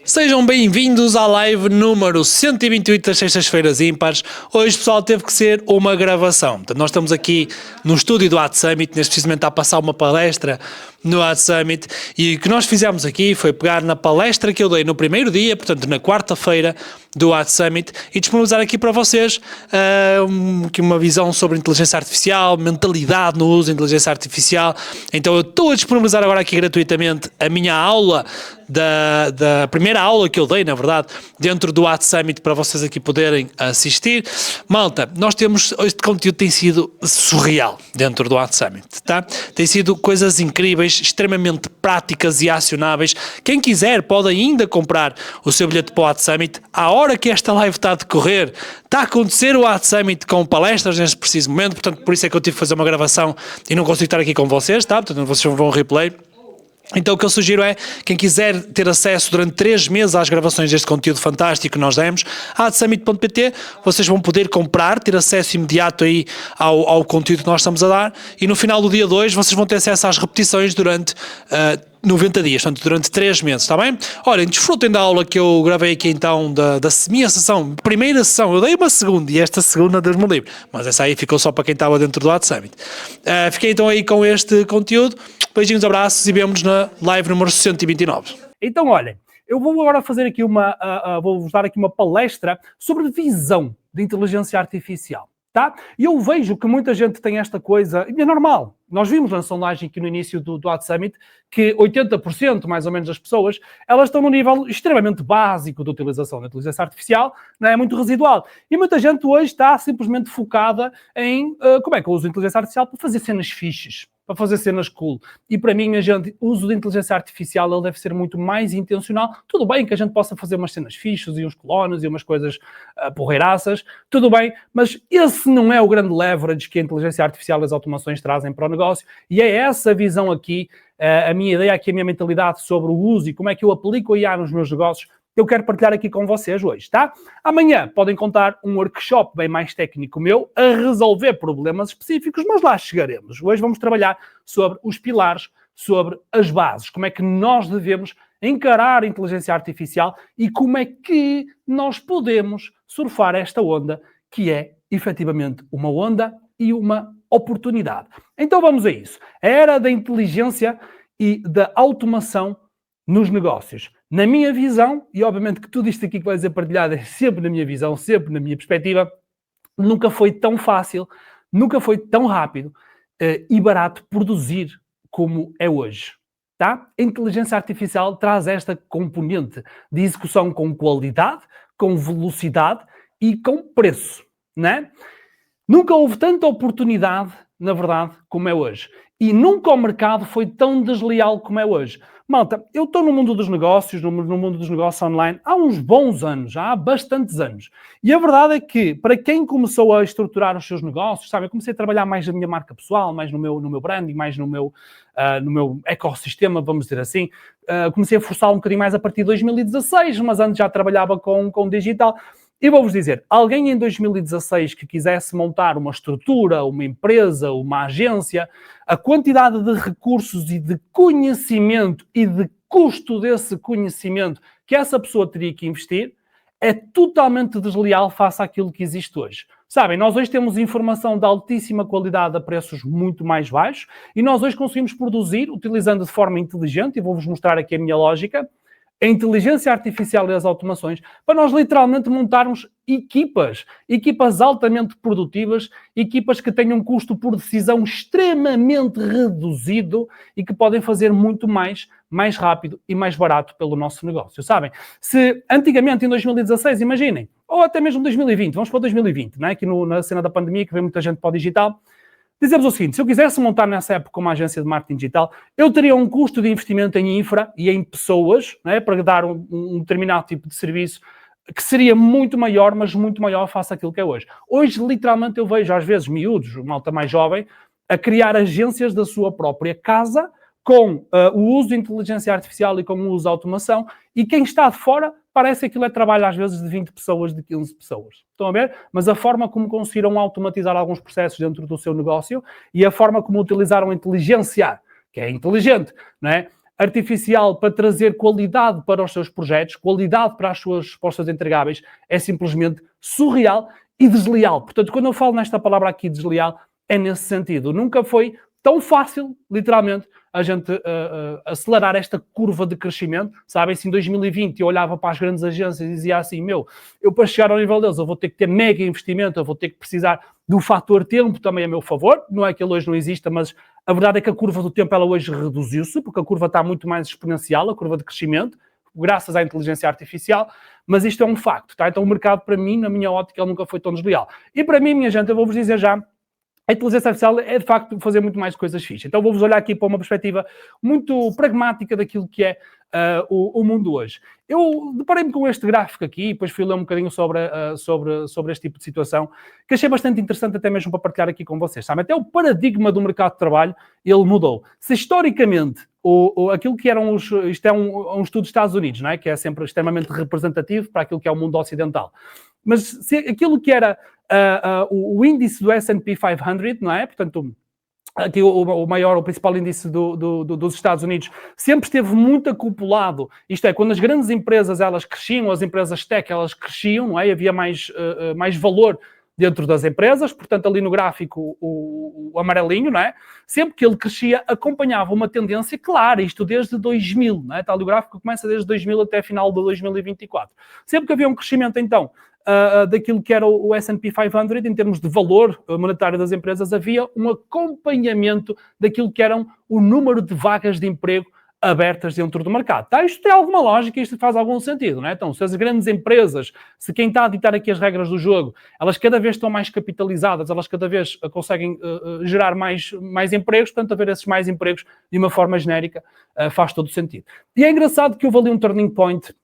Sejam bem-vindos à live número 128 das Sextas-feiras Ímpares. Hoje, pessoal, teve que ser uma gravação. Portanto, nós estamos aqui no estúdio do AdSummit, neste preciso momento está a passar uma palestra no AdSummit, e o que nós fizemos aqui foi pegar na palestra que eu dei no primeiro dia, portanto na quarta-feira do AdSummit, e disponibilizar aqui para vocês uma visão sobre inteligência artificial, mentalidade no uso de inteligência artificial. Então eu estou a disponibilizar agora aqui gratuitamente a minha aula, da primeira aula que eu dei, na verdade, dentro do AdSummit, para vocês aqui poderem assistir. Malta, nós temos, este conteúdo tem sido surreal dentro do AdSummit, tá? Tem sido coisas incríveis, extremamente práticas e acionáveis. Quem quiser pode ainda comprar o seu bilhete para o AdSummit. À hora que esta live está a decorrer, está a acontecer o AdSummit com palestras neste preciso momento, portanto, por isso é que eu tive que fazer uma gravação e não consigo estar aqui com vocês, tá? Portanto, vocês vão ver um replay. Então o que eu sugiro é, quem quiser ter acesso durante 3 meses às gravações deste conteúdo fantástico que nós demos, adsummit.pt, vocês vão poder comprar, ter acesso imediato aí ao conteúdo que nós estamos a dar, e no final do dia 2 vocês vão ter acesso às repetições durante 90 dias, portanto durante 3 meses, está bem? Olhem, desfrutem da aula que eu gravei aqui então, da minha sessão, primeira sessão. Eu dei uma segunda, e esta segunda, Deus me livre, mas essa aí ficou só para quem estava dentro do AdSummit. Fiquei então aí com este conteúdo. Beijinhos, abraços e vemos na live número 129. Então, olhem, eu vou agora fazer aqui vou-vos dar aqui uma palestra sobre visão de inteligência artificial, tá? E eu vejo que muita gente tem esta coisa, e é normal. Nós vimos na sondagem aqui no início do AdSummit que 80% mais ou menos das pessoas, elas estão num nível extremamente básico de utilização da inteligência artificial, não é muito residual. E muita gente hoje está simplesmente focada em como é que eu uso a inteligência artificial para fazer cenas fixes, para fazer cenas cool. E para mim, minha gente, o uso de inteligência artificial ele deve ser muito mais intencional. Tudo bem que a gente possa fazer umas cenas fixas e uns clones e umas coisas porreiraças, tudo bem, mas esse não é o grande leverage que a inteligência artificial e as automações trazem para o negócio, e é essa visão aqui, a minha ideia aqui, a minha mentalidade sobre o uso e como é que eu aplico a IA nos meus negócios, que eu quero partilhar aqui com vocês hoje, tá? Amanhã podem contar um workshop bem mais técnico meu a resolver problemas específicos, mas lá chegaremos. Hoje vamos trabalhar sobre os pilares, sobre as bases, como é que nós devemos encarar a inteligência artificial e como é que nós podemos surfar esta onda, que é efetivamente uma onda e uma oportunidade. Então vamos a isso. A era da inteligência e da automação nos negócios. Na minha visão, e obviamente que tudo isto aqui que vai ser partilhado é sempre na minha visão, sempre na minha perspectiva, nunca foi tão fácil, nunca foi tão rápido e barato produzir como é hoje. Tá? A inteligência artificial traz esta componente de execução com qualidade, com velocidade e com preço, né? Nunca houve tanta oportunidade, na verdade, como é hoje. E nunca o mercado foi tão desleal como é hoje. Malta, eu estou no mundo dos negócios, no mundo dos negócios online, há uns bons anos, já há bastantes anos. E a verdade é que, para quem começou a estruturar os seus negócios, sabe, eu comecei a trabalhar mais na minha marca pessoal, mais no meu branding, mais no meu ecossistema, vamos dizer assim. Comecei a forçar um bocadinho mais a partir de 2016, mas antes já trabalhava com digital. E vou-vos dizer, alguém em 2016 que quisesse montar uma estrutura, uma empresa, uma agência, a quantidade de recursos e de conhecimento e de custo desse conhecimento que essa pessoa teria que investir é totalmente desleal face àquilo que existe hoje. Sabem, nós hoje temos informação de altíssima qualidade a preços muito mais baixos e nós hoje conseguimos produzir, utilizando de forma inteligente, e vou-vos mostrar aqui a minha lógica, a inteligência artificial e as automações, para nós literalmente montarmos equipas altamente produtivas, equipas que tenham um custo por decisão extremamente reduzido e que podem fazer muito mais rápido e mais barato pelo nosso negócio. Sabem, se antigamente em 2016, imaginem, ou até mesmo 2020, vamos para 2020, né? Aqui na cena da pandemia, que vem muita gente para o digital, dizemos o seguinte, se eu quisesse montar nessa época uma agência de marketing digital, eu teria um custo de investimento em infra e em pessoas, né, para dar um determinado tipo de serviço que seria muito maior, mas muito maior face àquilo que é hoje. Hoje, literalmente, eu vejo às vezes miúdos, malta mais jovem, a criar agências da sua própria casa com o uso de inteligência artificial e com o uso de automação, e quem está de fora parece que aquilo é trabalho às vezes de 20 pessoas, de 15 pessoas. Estão a ver? Mas a forma como conseguiram automatizar alguns processos dentro do seu negócio e a forma como utilizaram a inteligência, que é inteligente, não é? artificial para trazer qualidade para os seus projetos, qualidade para os seus entregáveis, é simplesmente surreal e desleal. Portanto, quando eu falo nesta palavra aqui, desleal, é nesse sentido. Nunca foi tão fácil, literalmente, a gente acelerar esta curva de crescimento. Sabem, se em 2020 eu olhava para as grandes agências e dizia assim, eu para chegar ao nível deles, eu vou ter que ter mega investimento, eu vou ter que precisar do fator tempo também a meu favor. Não é que ele hoje não exista, mas a verdade é que a curva do tempo ela hoje reduziu-se, porque a curva está muito mais exponencial, a curva de crescimento, graças à inteligência artificial, mas isto é um facto, tá? Então o mercado, para mim, na minha ótica, ele nunca foi tão desleal. E para mim, minha gente, eu vou-vos dizer já, a inteligência artificial é, de facto, fazer muito mais coisas fixas. Então vou-vos olhar aqui para uma perspectiva muito pragmática daquilo que é o mundo hoje. Eu deparei-me com este gráfico aqui, depois fui ler um bocadinho sobre este tipo de situação, que achei bastante interessante até mesmo para partilhar aqui com vocês. Sabe? Até o paradigma do mercado de trabalho, ele mudou. Se historicamente, aquilo que eram isto é um estudo dos Estados Unidos, não é? Que é sempre extremamente representativo para aquilo que é o mundo ocidental. Mas se aquilo que era o índice do S&P 500, não é? Portanto, aqui o principal índice dos Estados Unidos, sempre esteve muito acoplado, isto é, quando as grandes empresas elas cresciam, as empresas tech elas cresciam, não é? Havia mais valor dentro das empresas, portanto ali no gráfico o amarelinho, não é? Sempre que ele crescia acompanhava uma tendência clara, isto desde 2000, não é? Está ali o gráfico que começa desde 2000 até final de 2024. Sempre que havia um crescimento então daquilo que era o S&P 500, em termos de valor monetário das empresas, havia um acompanhamento daquilo que eram o número de vagas de emprego abertas dentro do mercado. Tá? Isto tem alguma lógica, isto faz algum sentido, não é? Então, se as grandes empresas, se quem está a ditar aqui as regras do jogo, elas cada vez estão mais capitalizadas, elas cada vez conseguem gerar mais empregos, portanto, haver esses mais empregos de uma forma genérica faz todo sentido. E é engraçado que houve ali um turning point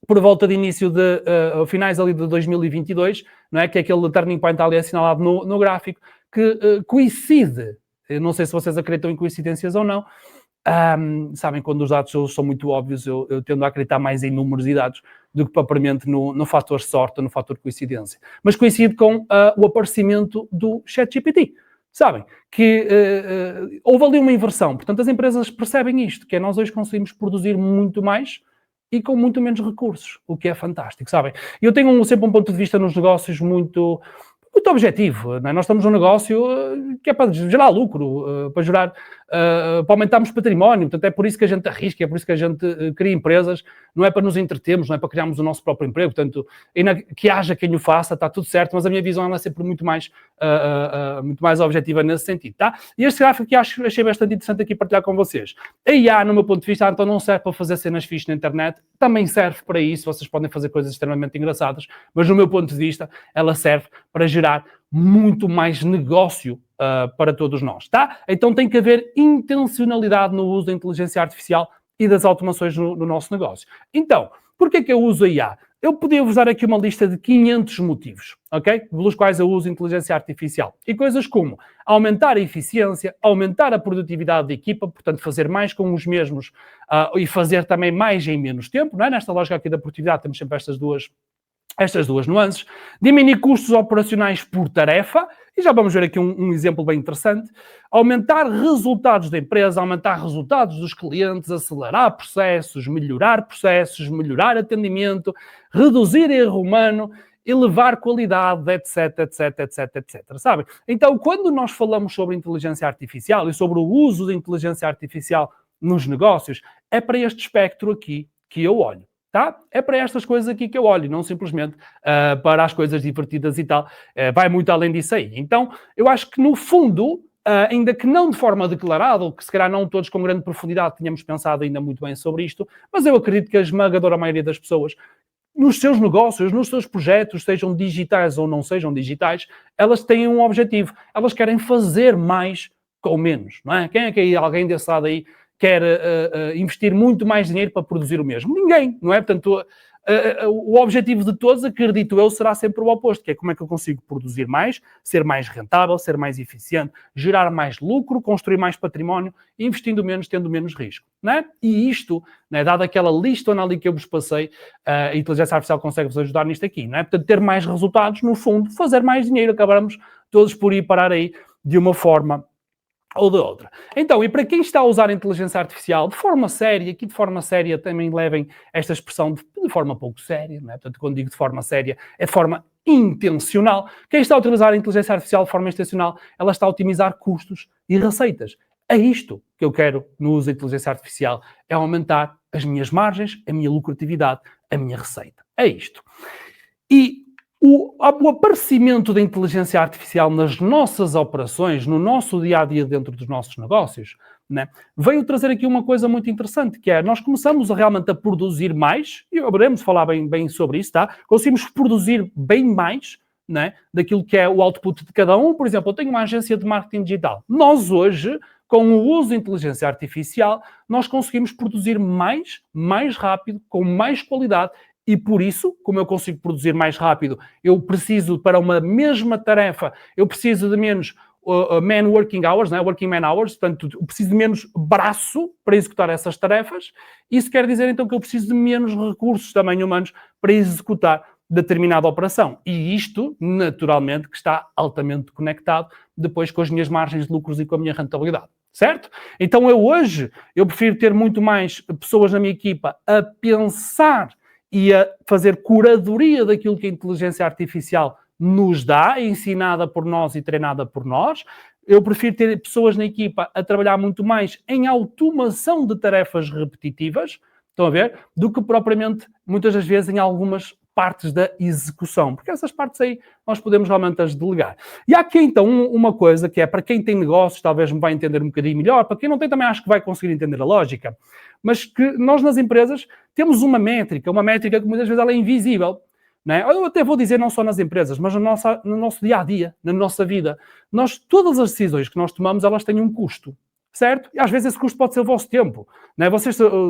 por volta de início de finais ali de 2022, não é? Que é aquele turning point ali assinalado no gráfico, que coincide, eu não sei se vocês acreditam em coincidências ou não, sabem, quando os dados são muito óbvios, eu tendo a acreditar mais em números e dados do que propriamente no fator sorte ou no fator coincidência. Mas coincide com o aparecimento do ChatGPT. Sabem, que houve ali uma inversão. Portanto, as empresas percebem isto, que é nós hoje conseguimos produzir muito mais e com muito menos recursos, o que é fantástico, sabem? Eu tenho sempre um ponto de vista nos negócios muito objetivo, não é? Nós estamos num negócio que é para gerar lucro, para aumentarmos património, portanto é por isso que a gente arrisca, é por isso que a gente cria empresas, não é para nos entretermos, não é para criarmos o nosso próprio emprego, portanto, que haja quem o faça, está tudo certo, mas a minha visão é sempre muito mais objetiva nesse sentido, tá? E este gráfico aqui achei bastante interessante aqui partilhar com vocês. A IA, no meu ponto de vista, então não serve para fazer cenas fixas na internet, também serve para isso, vocês podem fazer coisas extremamente engraçadas, mas no meu ponto de vista, ela serve para gerar muito mais negócio para todos nós, tá? Então tem que haver intencionalidade no uso da inteligência artificial e das automações no nosso negócio. Então, por que é que eu uso a IA? Eu podia vos dar aqui uma lista de 500 motivos, ok? Pelos quais eu uso inteligência artificial. E coisas como aumentar a eficiência, aumentar a produtividade da equipa, portanto fazer mais com os mesmos e fazer também mais em menos tempo, não é? Nesta lógica aqui da produtividade temos sempre estas duas nuances, diminuir custos operacionais por tarefa, e já vamos ver aqui um exemplo bem interessante, aumentar resultados da empresa, aumentar resultados dos clientes, acelerar processos, melhorar atendimento, reduzir erro humano, elevar qualidade, etc, etc, etc, etc, sabe? Então, quando nós falamos sobre inteligência artificial e sobre o uso da inteligência artificial nos negócios, é para este espectro aqui que eu olho. Tá? É para estas coisas aqui que eu olho, não simplesmente para as coisas divertidas e tal. Vai muito além disso aí. Então, eu acho que no fundo, ainda que não de forma declarada, ou que se calhar não todos com grande profundidade tínhamos pensado ainda muito bem sobre isto, mas eu acredito que a esmagadora maioria das pessoas, nos seus negócios, nos seus projetos, sejam digitais ou não sejam digitais, elas têm um objetivo. Elas querem fazer mais com menos, não é? Quem é que aí, alguém desse lado aí, quer investir muito mais dinheiro para produzir o mesmo? Ninguém, não é? Portanto, o objetivo de todos, acredito eu, será sempre o oposto, que é como é que eu consigo produzir mais, ser mais rentável, ser mais eficiente, gerar mais lucro, construir mais património, investindo menos, tendo menos risco, não é? E isto, não é? Dado aquela listona ali que eu vos passei, a inteligência artificial consegue-vos ajudar nisto aqui, não é? Portanto, ter mais resultados, no fundo, fazer mais dinheiro, acabamos todos por ir parar aí de uma forma ou da outra. Então, e para quem está a usar a inteligência artificial de forma séria, aqui de forma séria também levem esta expressão de forma pouco séria, não é? Portanto, quando digo de forma séria, é de forma intencional. Quem está a utilizar a inteligência artificial de forma intencional, ela está a otimizar custos e receitas. É isto que eu quero no uso da inteligência artificial, é aumentar as minhas margens, a minha lucratividade, a minha receita. É isto. E o aparecimento da inteligência artificial nas nossas operações, no nosso dia-a-dia dentro dos nossos negócios, né, veio trazer aqui uma coisa muito interessante, que é, nós começamos realmente a produzir mais, e veremos falar bem sobre isso, tá? Conseguimos produzir bem mais, né, daquilo que é o output de cada um. Por exemplo, eu tenho uma agência de marketing digital. Nós hoje, com o uso da inteligência artificial, nós conseguimos produzir mais rápido, com mais qualidade. E por isso, como eu consigo produzir mais rápido, eu preciso, para uma mesma tarefa, eu preciso de menos man working hours, né? Working man hours, portanto, eu preciso de menos braço para executar essas tarefas. Isso quer dizer, então, que eu preciso de menos recursos também humanos para executar determinada operação. E isto, naturalmente, que está altamente conectado depois com as minhas margens de lucros e com a minha rentabilidade. Certo? Então, eu prefiro ter muito mais pessoas na minha equipa a pensar e a fazer curadoria daquilo que a inteligência artificial nos dá, ensinada por nós e treinada por nós. Eu prefiro ter pessoas na equipa a trabalhar muito mais em automação de tarefas repetitivas, estão a ver? Do que propriamente, muitas das vezes, em algumas partes da execução, porque essas partes aí nós podemos realmente as delegar. E há aqui então uma coisa que é, para quem tem negócios, talvez me vai entender um bocadinho melhor, para quem não tem também acho que vai conseguir entender a lógica, mas que nós nas empresas temos uma métrica que muitas vezes ela é invisível, não é? Eu até vou dizer não só nas empresas, mas no nosso dia-a-dia, na nossa vida. Todas as decisões que nós tomamos, elas têm um custo. Certo? E às vezes esse custo pode ser o vosso tempo. Não é?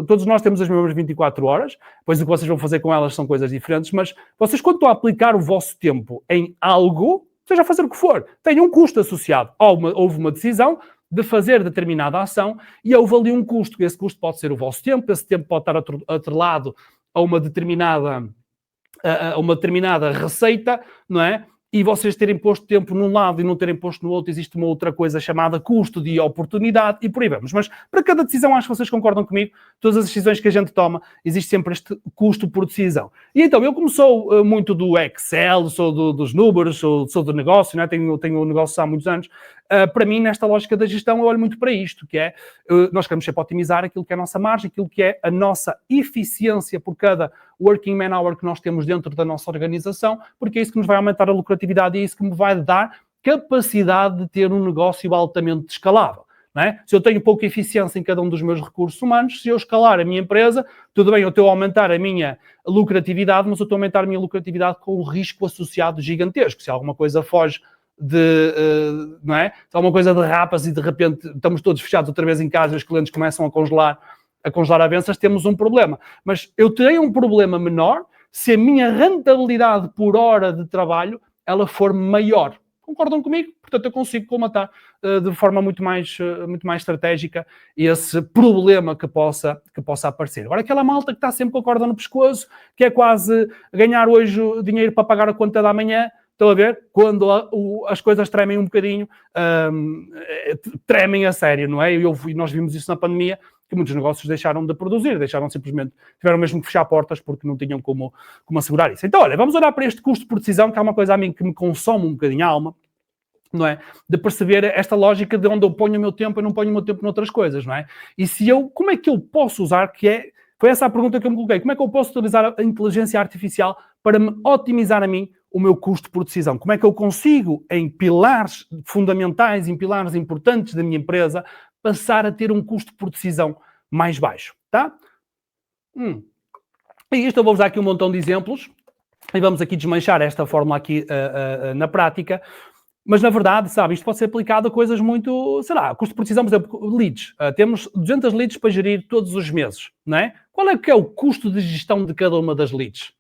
Todos nós temos as mesmas 24 horas, pois o que vocês vão fazer com elas são coisas diferentes, mas vocês, quando estão a aplicar o vosso tempo em algo, seja a fazer o que for, tem um custo associado. Houve uma decisão de fazer determinada ação e houve ali um custo. Esse custo pode ser o vosso tempo, esse tempo pode estar atrelado a uma determinada receita, não é? E vocês terem posto tempo num lado e não terem posto no outro, existe uma outra coisa chamada custo de oportunidade e por aí vamos. Mas para cada decisão, acho que vocês concordam comigo, todas as decisões que a gente toma, existe sempre este custo por decisão. E então, eu como sou muito do Excel, sou dos números, sou do negócio, né? tenho um negócio há muitos anos, para mim, nesta lógica da gestão, eu olho muito para isto, que é, nós queremos sempre otimizar aquilo que é a nossa margem, aquilo que é a nossa eficiência por cada working man hour que nós temos dentro da nossa organização, porque é isso que nos vai aumentar a lucratividade e é isso que me vai dar capacidade de ter um negócio altamente escalável. Não é? Se eu tenho pouca eficiência em cada um dos meus recursos humanos, se eu escalar a minha empresa, tudo bem, eu estou a aumentar a minha lucratividade, mas eu estou a aumentar a minha lucratividade com um risco associado gigantesco. Se alguma coisa foge não é? Se alguma coisa derrapas e de repente estamos todos fechados outra vez em casa e os clientes começam a congelar avanças, temos um problema. Mas eu tenho um problema menor se a minha rentabilidade por hora de trabalho ela for maior. Concordam comigo? Portanto, eu consigo colmatar de forma muito mais estratégica esse problema que possa aparecer. Agora, aquela malta que está sempre com a corda no pescoço, que é quase ganhar hoje dinheiro para pagar a conta da manhã, estão a ver? Quando as coisas tremem um bocadinho, tremem a sério, não é? E nós vimos isso na pandemia, que muitos negócios deixaram de produzir, tiveram mesmo que fechar portas porque não tinham como assegurar isso. Então, olha, vamos olhar para este custo por decisão, que é uma coisa a mim que me consome um bocadinho a alma, não é? De perceber esta lógica de onde eu ponho o meu tempo, eu não ponho o meu tempo noutras coisas, não é? E como é que eu posso usar, foi essa a pergunta que eu me coloquei, como é que eu posso utilizar a inteligência artificial para me otimizar a mim o meu custo por decisão? Como é que eu consigo, em pilares fundamentais, em pilares importantes da minha empresa, passar a ter um custo por decisão mais baixo, tá? E isto eu vou-vos dar aqui um montão de exemplos e vamos aqui desmanchar esta fórmula aqui na prática, mas na verdade, sabe, isto pode ser aplicado a coisas muito, sei lá, custo por decisão, por exemplo, leads. Temos 200 leads para gerir todos os meses, não é? Qual é que é o custo de gestão de cada uma das leads?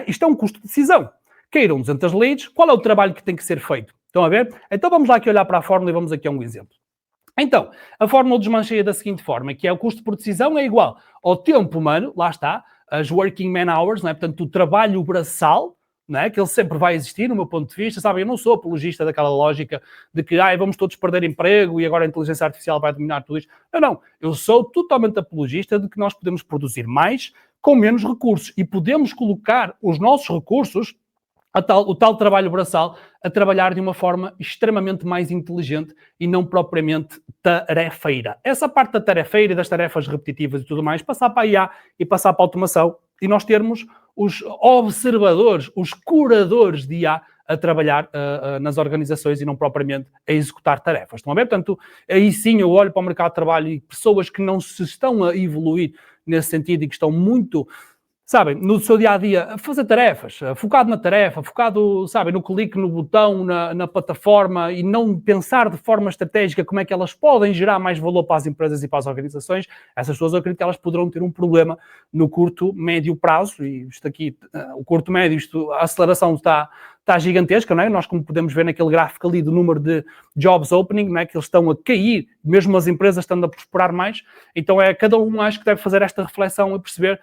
Isto é um custo de decisão. Queiram 200 leads, qual é o trabalho que tem que ser feito? Estão a ver? Então vamos lá aqui olhar para a fórmula e vamos aqui a um exemplo. Então, a fórmula desmancheia da seguinte forma, que é o custo por decisão é igual ao tempo humano, lá está, as working man hours, não é? Portanto, o trabalho braçal, não é? Que ele sempre vai existir, no meu ponto de vista, sabem? Eu não sou apologista daquela lógica de que vamos todos perder emprego e agora a inteligência artificial vai dominar tudo isto. Não. Eu sou totalmente apologista de que nós podemos produzir mais com menos recursos e podemos colocar os nossos recursos, o tal trabalho braçal, a trabalhar de uma forma extremamente mais inteligente e não propriamente tarefeira. Essa parte da tarefeira e das tarefas repetitivas e tudo mais, passar para a IA e passar para a automação e nós termos os observadores, os curadores de IA a trabalhar nas organizações e não propriamente a executar tarefas. Estão a ver? Portanto, aí sim eu olho para o mercado de trabalho e pessoas que não se estão a evoluir nesse sentido e que estão muito, sabem, no seu dia-a-dia, a fazer tarefas, focado na tarefa, focado, sabem, no clique, no botão, na plataforma e não pensar de forma estratégica como é que elas podem gerar mais valor para as empresas e para as organizações, essas pessoas eu acredito que elas poderão ter um problema no curto, médio prazo, e isto aqui, o curto, médio, a aceleração está gigantesca, não é? Nós, como podemos ver naquele gráfico ali do número de jobs opening, não é? Que eles estão a cair, mesmo as empresas estão a prosperar mais, então cada um acho que deve fazer esta reflexão e perceber,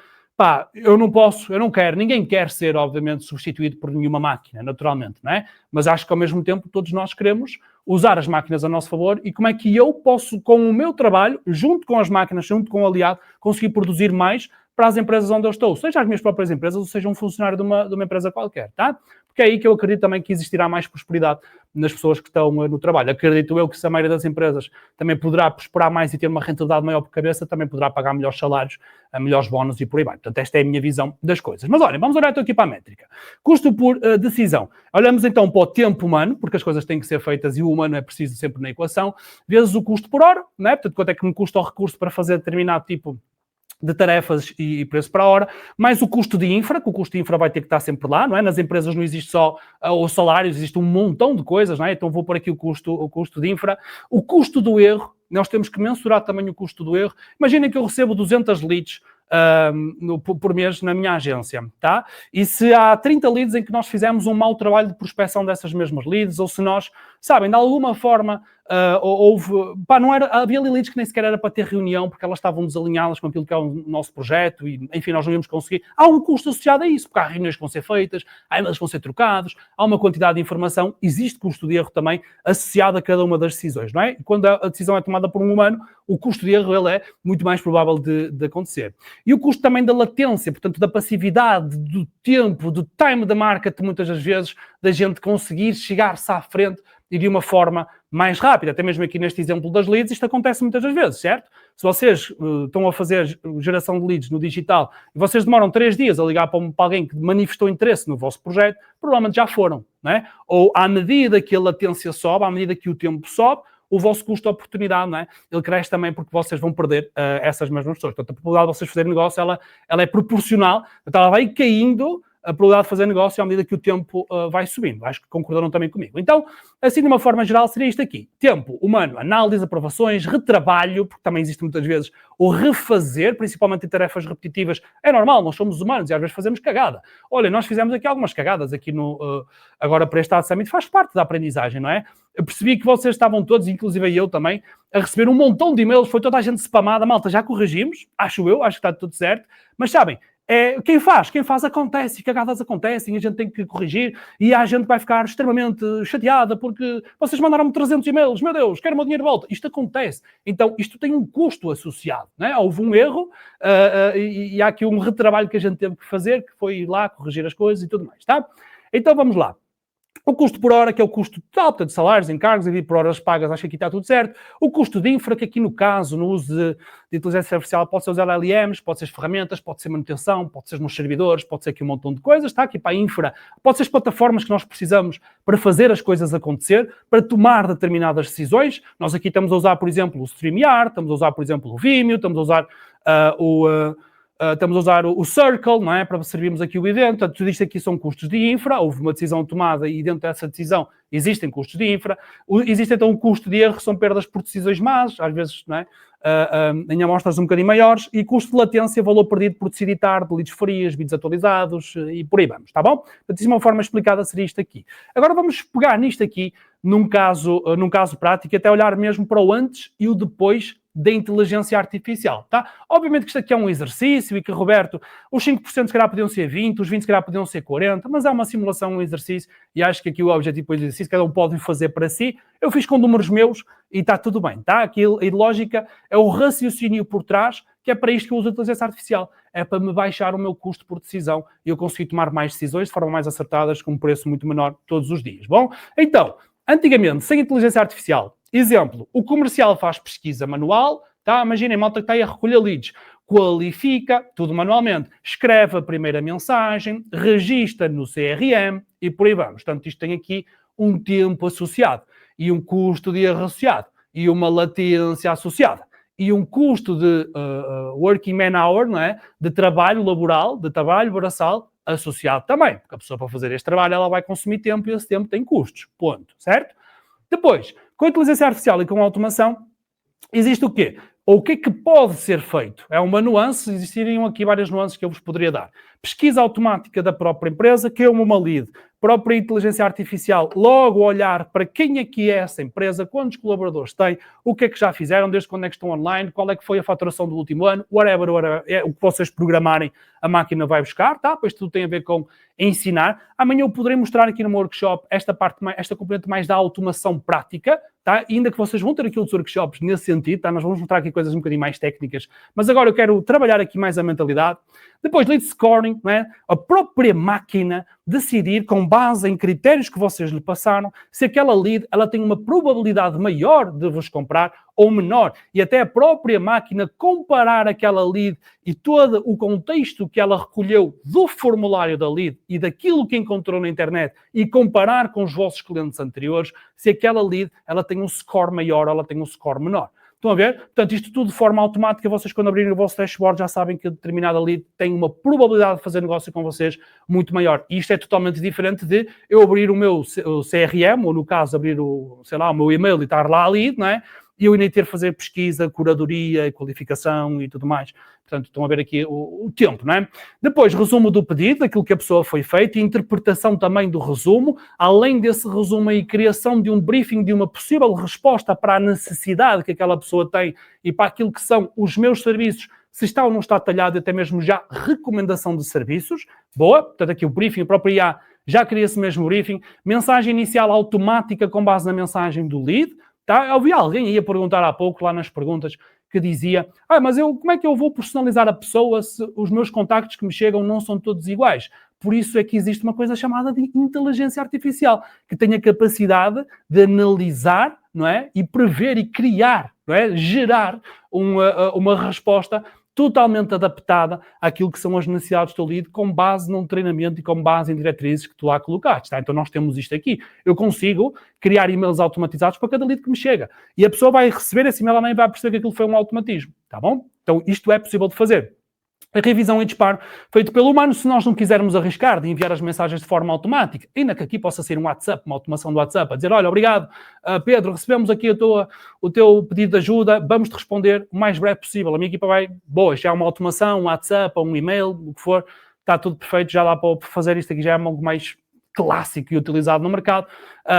eu não quero, ninguém quer ser, obviamente, substituído por nenhuma máquina, naturalmente, não é? Mas acho que, ao mesmo tempo, todos nós queremos usar as máquinas a nosso favor e como é que eu posso, com o meu trabalho, junto com as máquinas, junto com o aliado, conseguir produzir mais para as empresas onde eu estou, seja as minhas próprias empresas ou seja um funcionário de uma empresa qualquer, tá? Porque é aí que eu acredito também que existirá mais prosperidade nas pessoas que estão no trabalho. Acredito eu que se a maioria das empresas também poderá prosperar mais e ter uma rentabilidade maior por cabeça, também poderá pagar melhores salários, melhores bónus e por aí vai. Portanto, esta é a minha visão das coisas. Mas olha, vamos olhar então aqui para a métrica. Custo por decisão. Olhamos então para o tempo humano, porque as coisas têm que ser feitas e o humano é preciso sempre na equação, vezes o custo por hora, não é? Portanto, quanto é que me custa o recurso para fazer determinado tipo de tarefas e preço para a hora, mais o custo de infra, que o custo de infra vai ter que estar sempre lá, não é? Nas empresas não existe só os salários, existe um montão de coisas, não é? Então vou pôr aqui o custo de infra. O custo do erro, nós temos que mensurar também o custo do erro. Imaginem que eu recebo 200 leads por mês na minha agência, tá? E se há 30 leads em que nós fizemos um mau trabalho de prospecção dessas mesmas leads, ou se nós, sabem, de alguma forma havia leads que nem sequer era para ter reunião porque elas estavam desalinhadas com aquilo que é o nosso projeto e, enfim, nós não íamos conseguir. Há um custo associado a isso, porque há reuniões que vão ser feitas, há e-mails que vão ser trocados, há uma quantidade de informação, existe custo de erro também associado a cada uma das decisões, não é? E quando a decisão é tomada por um humano, o custo de erro ele é muito mais provável de acontecer. E o custo também da latência, portanto, da passividade, do tempo, do time da market, muitas das vezes, da gente conseguir chegar-se à frente e de uma forma mais rápida. Até mesmo aqui neste exemplo das leads, isto acontece muitas das vezes, certo? Se vocês estão a fazer geração de leads no digital e vocês demoram 3 dias a ligar para alguém que manifestou interesse no vosso projeto, provavelmente já foram, não é? Ou à medida que a latência sobe, à medida que o tempo sobe, o vosso custo de oportunidade, não é? Ele cresce também porque vocês vão perder essas mesmas pessoas. Portanto, a probabilidade de vocês fazerem negócio, ela é proporcional, então ela vai caindo a probabilidade de fazer negócio à medida que o tempo vai subindo. Acho que concordaram também comigo. Então, assim, de uma forma geral, seria isto aqui. Tempo humano, análise, aprovações, retrabalho, porque também existe muitas vezes o refazer, principalmente em tarefas repetitivas. É normal, nós somos humanos e às vezes fazemos cagada. Olha, nós fizemos aqui algumas cagadas aqui agora para este Summit, faz parte da aprendizagem, não é? Eu percebi que vocês estavam todos, inclusive eu também, a receber um montão de e-mails, foi toda a gente spamada, malta, já corrigimos, acho que está tudo certo, mas sabem, quem faz acontece, cagadas acontecem, a gente tem que corrigir e a gente vai ficar extremamente chateada porque vocês mandaram-me 300 e-mails, meu Deus, quero o meu dinheiro de volta. Isto acontece. Então, isto tem um custo associado, não é? Houve um erro e há aqui um retrabalho que a gente teve que fazer, que foi ir lá corrigir as coisas e tudo mais, tá? Então, vamos lá. O custo por hora, que é o custo total, portanto, salários, encargos e por horas pagas, acho que aqui está tudo certo. O custo de infra, que aqui no caso, no uso de inteligência artificial, pode ser usar LLMs, pode ser as ferramentas, pode ser manutenção, pode ser nos servidores, pode ser aqui um montão de coisas, está aqui para a infra, pode ser as plataformas que nós precisamos para fazer as coisas acontecer, para tomar determinadas decisões. Nós aqui estamos a usar, por exemplo, o StreamYard, estamos a usar, por exemplo, o Vimeo, estamos a usar estamos a usar o Circle, não é? Para servirmos aqui o evento. Portanto, tudo isto aqui são custos de infra. Houve uma decisão tomada e dentro dessa decisão existem custos de infra. Existe então um custo de erro, que são perdas por decisões más, às vezes, não é? Em amostras um bocadinho maiores. E custo de latência, valor perdido por decidir tarde, leads frias, vídeos atualizados e por aí vamos, está bom? Portanto, de uma forma explicada seria isto aqui. Agora vamos pegar nisto aqui num caso prático, até olhar mesmo para o antes e o depois da inteligência artificial, tá? Obviamente que isto aqui é um exercício e que, Roberto, os 5% se calhar podiam ser 20, os 20 se calhar podiam ser 40, mas é uma simulação, um exercício, e acho que aqui o objetivo do exercício, cada um pode fazer para si. Eu fiz com números meus e está tudo bem, tá? Aqui a lógica é o raciocínio por trás, que é para isto que eu uso a inteligência artificial. É para me baixar o meu custo por decisão e eu conseguir tomar mais decisões de forma mais acertadas, com um preço muito menor todos os dias. Bom, então, antigamente, sem inteligência artificial, exemplo, o comercial faz pesquisa manual, tá? Imaginem, malta que está aí a recolher leads, qualifica, tudo manualmente, escreve a primeira mensagem, registra no CRM e por aí vamos. Portanto, isto tem aqui um tempo associado e um custo de erro associado e uma latência associada e um custo de working man hour, não é? De trabalho laboral, de trabalho braçal associado também, porque a pessoa para fazer este trabalho ela vai consumir tempo e esse tempo tem custos, ponto, certo? Depois, com a inteligência artificial e com a automação, existe o quê? Ou o que é que pode ser feito? É uma nuance, existiriam aqui várias nuances que eu vos poderia dar. Pesquisa automática da própria empresa, criou-me uma lead. Própria inteligência artificial, logo olhar para quem é que é essa empresa, quantos colaboradores tem, o que é que já fizeram, desde quando é que estão online, qual é que foi a faturação do último ano, whatever, é o que vocês programarem, a máquina vai buscar, tá? Pois tudo tem a ver com ensinar. Amanhã eu poderei mostrar aqui no meu workshop esta componente mais da automação prática, tá? E ainda que vocês vão ter aqui outros workshops nesse sentido, tá? Nós vamos mostrar aqui coisas um bocadinho mais técnicas, mas agora eu quero trabalhar aqui mais a mentalidade. Depois, lead scoring, não é? A própria máquina decidir, com base em critérios que vocês lhe passaram, se aquela lead ela tem uma probabilidade maior de vos comprar ou menor. E até a própria máquina comparar aquela lead e todo o contexto que ela recolheu do formulário da lead e daquilo que encontrou na internet e comparar com os vossos clientes anteriores, se aquela lead ela tem um score maior ou ela tem um score menor. Estão a ver? Portanto, isto tudo de forma automática, vocês quando abrirem o vosso dashboard já sabem que determinada lead tem uma probabilidade de fazer negócio com vocês muito maior. E isto é totalmente diferente de eu abrir o meu CRM, ou no caso abrir o meu e-mail e estar lá a lead, não é? E eu ainda ter de fazer pesquisa, curadoria, qualificação e tudo mais. Portanto, estão a ver aqui o tempo, não é? Depois, resumo do pedido, daquilo que a pessoa foi feito, e interpretação também do resumo. Além desse resumo aí, criação de um briefing, de uma possível resposta para a necessidade que aquela pessoa tem e para aquilo que são os meus serviços, se está ou não está talhado, até mesmo já recomendação de serviços. Boa, portanto aqui o briefing, o próprio IA já cria esse mesmo briefing. Mensagem inicial automática com base na mensagem do lead. Tá? Eu vi alguém aí a perguntar há pouco, lá nas perguntas, que dizia, mas como é que eu vou personalizar a pessoa se os meus contactos que me chegam não são todos iguais? Por isso é que existe uma coisa chamada de inteligência artificial, que tem a capacidade de analisar, não é? E prever e criar, não é? Gerar uma resposta totalmente adaptada àquilo que são as necessidades do lead, com base num treinamento e com base em diretrizes que tu lá colocaste. Tá? Então nós temos isto aqui. Eu consigo criar e-mails automatizados para cada lead que me chega. E a pessoa vai receber esse e-mail, ela nem vai perceber que aquilo foi um automatismo. Tá bom? Então isto é possível de fazer. A revisão e disparo feito pelo humano, se nós não quisermos arriscar de enviar as mensagens de forma automática, ainda que aqui possa ser um WhatsApp, uma automação do WhatsApp, a dizer, olha, obrigado, Pedro, recebemos aqui o teu pedido de ajuda, vamos-te responder o mais breve possível. A minha equipa vai, boa, já é uma automação, um WhatsApp, ou um e-mail, o que for, está tudo perfeito, já dá para fazer isto aqui, já é algo mais clássico e utilizado no mercado,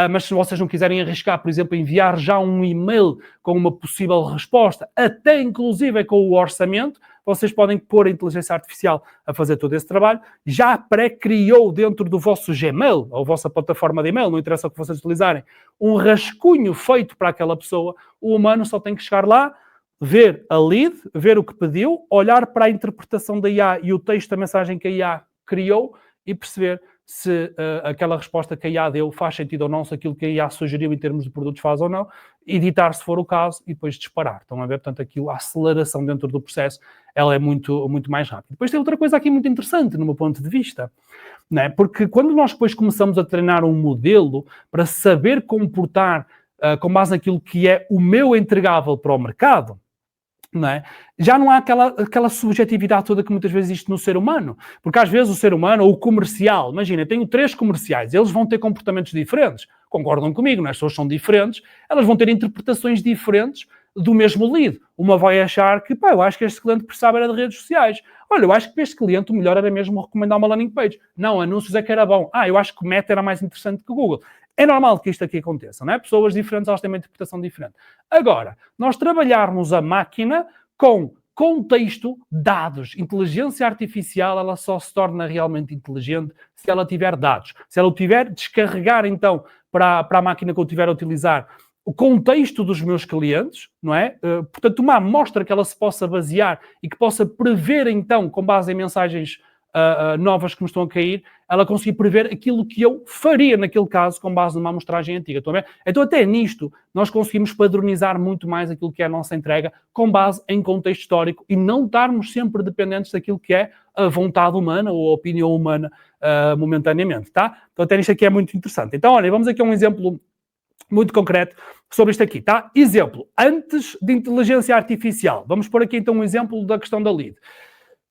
mas se vocês não quiserem arriscar, por exemplo, enviar já um e-mail com uma possível resposta, até inclusive com o orçamento, vocês podem pôr a inteligência artificial a fazer todo esse trabalho, já pré-criou dentro do vosso Gmail, ou a vossa plataforma de e-mail, não interessa o que vocês utilizarem, um rascunho feito para aquela pessoa, o humano só tem que chegar lá, ver a lead, ver o que pediu, olhar para a interpretação da IA e o texto da mensagem que a IA criou e perceber se aquela resposta que a IA deu faz sentido ou não, se aquilo que a IA sugeriu em termos de produtos faz ou não, editar se for o caso e depois disparar. Estão a ver? Portanto, aqui a aceleração dentro do processo ela é muito, muito mais rápida. Depois tem outra coisa aqui muito interessante, no meu ponto de vista, não é? Porque quando nós depois começamos a treinar um modelo para saber comportar com base naquilo que é o meu entregável para o mercado, não é? Já não há aquela subjetividade toda que muitas vezes existe no ser humano, porque às vezes o ser humano, ou o comercial, imagina, eu tenho 3 comerciais, eles vão ter comportamentos diferentes, concordam comigo, não é? As pessoas são diferentes, elas vão ter interpretações diferentes do mesmo lead. Uma vai achar que, eu acho que este cliente precisava era de redes sociais. Olha, eu acho que para este cliente o melhor era mesmo recomendar uma landing page. Não, anúncios é que era bom. Eu acho que o Meta era mais interessante que o Google. É normal que isto aqui aconteça, não é? Pessoas diferentes, elas têm uma interpretação diferente. Agora, nós trabalharmos a máquina com contexto, dados, inteligência artificial, ela só se torna realmente inteligente se ela tiver dados. Se ela tiver, descarregar então para a máquina que eu estiver a utilizar o contexto dos meus clientes, não é? Portanto, uma amostra que ela se possa basear e que possa prever então, com base em mensagens novas que me estão a cair, ela conseguir prever aquilo que eu faria naquele caso com base numa amostragem antiga. Estão a ver? Então até nisto nós conseguimos padronizar muito mais aquilo que é a nossa entrega com base em contexto histórico e não estarmos sempre dependentes daquilo que é a vontade humana ou a opinião humana momentaneamente, tá? Então até isto aqui é muito interessante. Então olha, vamos aqui a um exemplo muito concreto sobre isto aqui, tá? Exemplo, antes de inteligência artificial. Vamos pôr aqui então um exemplo da questão da lead.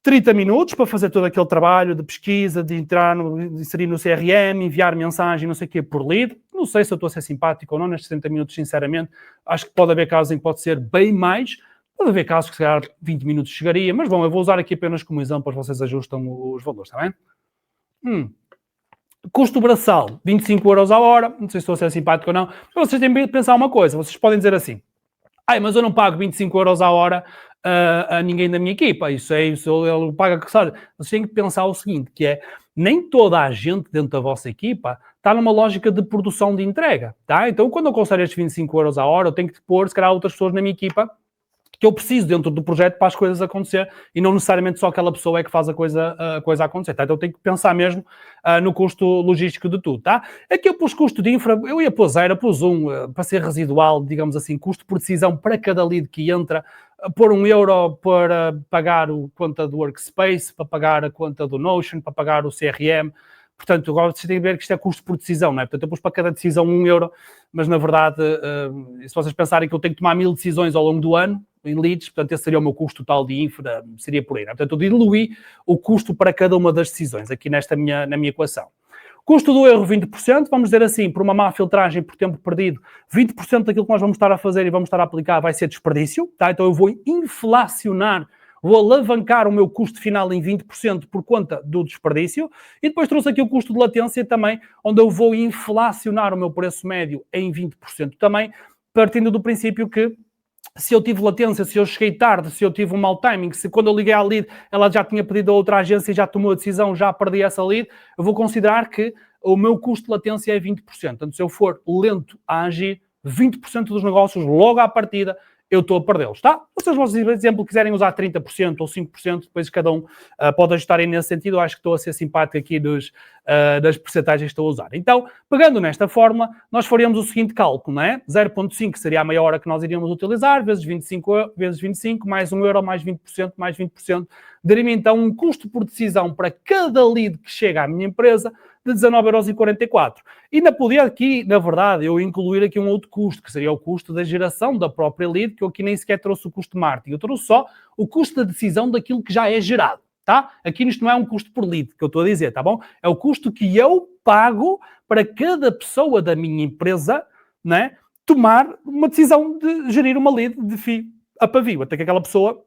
30 minutos para fazer todo aquele trabalho de pesquisa, de inserir no CRM, enviar mensagem, não sei o quê, por lead. Não sei se eu estou a ser simpático ou não nestes 30 minutos, sinceramente. Acho que pode haver casos em que pode ser bem mais. Pode haver casos que, se calhar, 20 minutos chegaria. Mas, bom, eu vou usar aqui apenas como exemplo, para vocês ajustam os valores, está bem? Custo braçal, 25 euros a hora. Não sei se estou a ser simpático ou não. Mas vocês têm de pensar uma coisa. Vocês podem dizer assim: mas eu não pago 25 euros a hora a ninguém da minha equipa, isso ele paga que sabe. Vocês têm que pensar o seguinte, que é, nem toda a gente dentro da vossa equipa está numa lógica de produção de entrega, tá? Então, quando eu considero estes 25 euros a hora, eu tenho que pôr, se calhar, outras pessoas na minha equipa que eu preciso dentro do projeto para as coisas acontecer e não necessariamente só aquela pessoa é que faz a coisa acontecer, tá? Então eu tenho que pensar mesmo no custo logístico de tudo, tá? Aqui eu pus custo de infra, eu ia pôr 0, pus 1, para ser residual, digamos assim, custo por decisão para cada lead que entra, pôr 1 euro para pagar a conta do Workspace, para pagar a conta do Notion, para pagar o CRM. Portanto, agora vocês têm que ver que isto é custo por decisão, não é? Portanto, eu pus para cada decisão 1 euro, mas na verdade, se vocês pensarem que eu tenho que tomar 1000 decisões ao longo do ano, em leads, portanto, esse seria o meu custo total de infra, seria por aí, não é? Portanto, eu diluí o custo para cada uma das decisões, aqui na minha equação. Custo do erro, 20%, vamos dizer assim, por uma má filtragem, por tempo perdido, 20% daquilo que nós vamos estar a fazer e vamos estar a aplicar vai ser desperdício, tá? Então eu vou inflacionar, vou alavancar o meu custo final em 20% por conta do desperdício, e depois trouxe aqui o custo de latência também, onde eu vou inflacionar o meu preço médio em 20% também, partindo do princípio que se eu tive latência, se eu cheguei tarde, se eu tive um mau timing, se quando eu liguei à lead ela já tinha pedido a outra agência e já tomou a decisão, já perdi essa lead, eu vou considerar que o meu custo de latência é 20%. Portanto, se eu for lento a agir, 20% dos negócios logo à partida eu estou a perdê-los, tá? Vocês, por exemplo, quiserem usar 30% ou 5%, depois cada um pode ajustar aí nesse sentido. Eu acho que estou a ser simpático aqui das percentagens que estou a usar. Então, pegando nesta fórmula, nós faríamos o seguinte cálculo, não é? 0.5 seria a meia hora que nós iríamos utilizar, vezes 25, mais 1 euro, mais 20%, mais 20%. Daria-me então um custo por decisão para cada lead que chega à minha empresa de 19,44€. E ainda podia aqui, na verdade, eu incluir aqui um outro custo, que seria o custo da geração da própria lead, que eu aqui nem sequer trouxe o custo de marketing, eu trouxe só o custo da decisão daquilo que já é gerado, tá? Aqui isto não é um custo por lead, que eu estou a dizer, tá bom? É o custo que eu pago para cada pessoa da minha empresa, né, tomar uma decisão de gerir uma lead de fio a pavio, até que aquela pessoa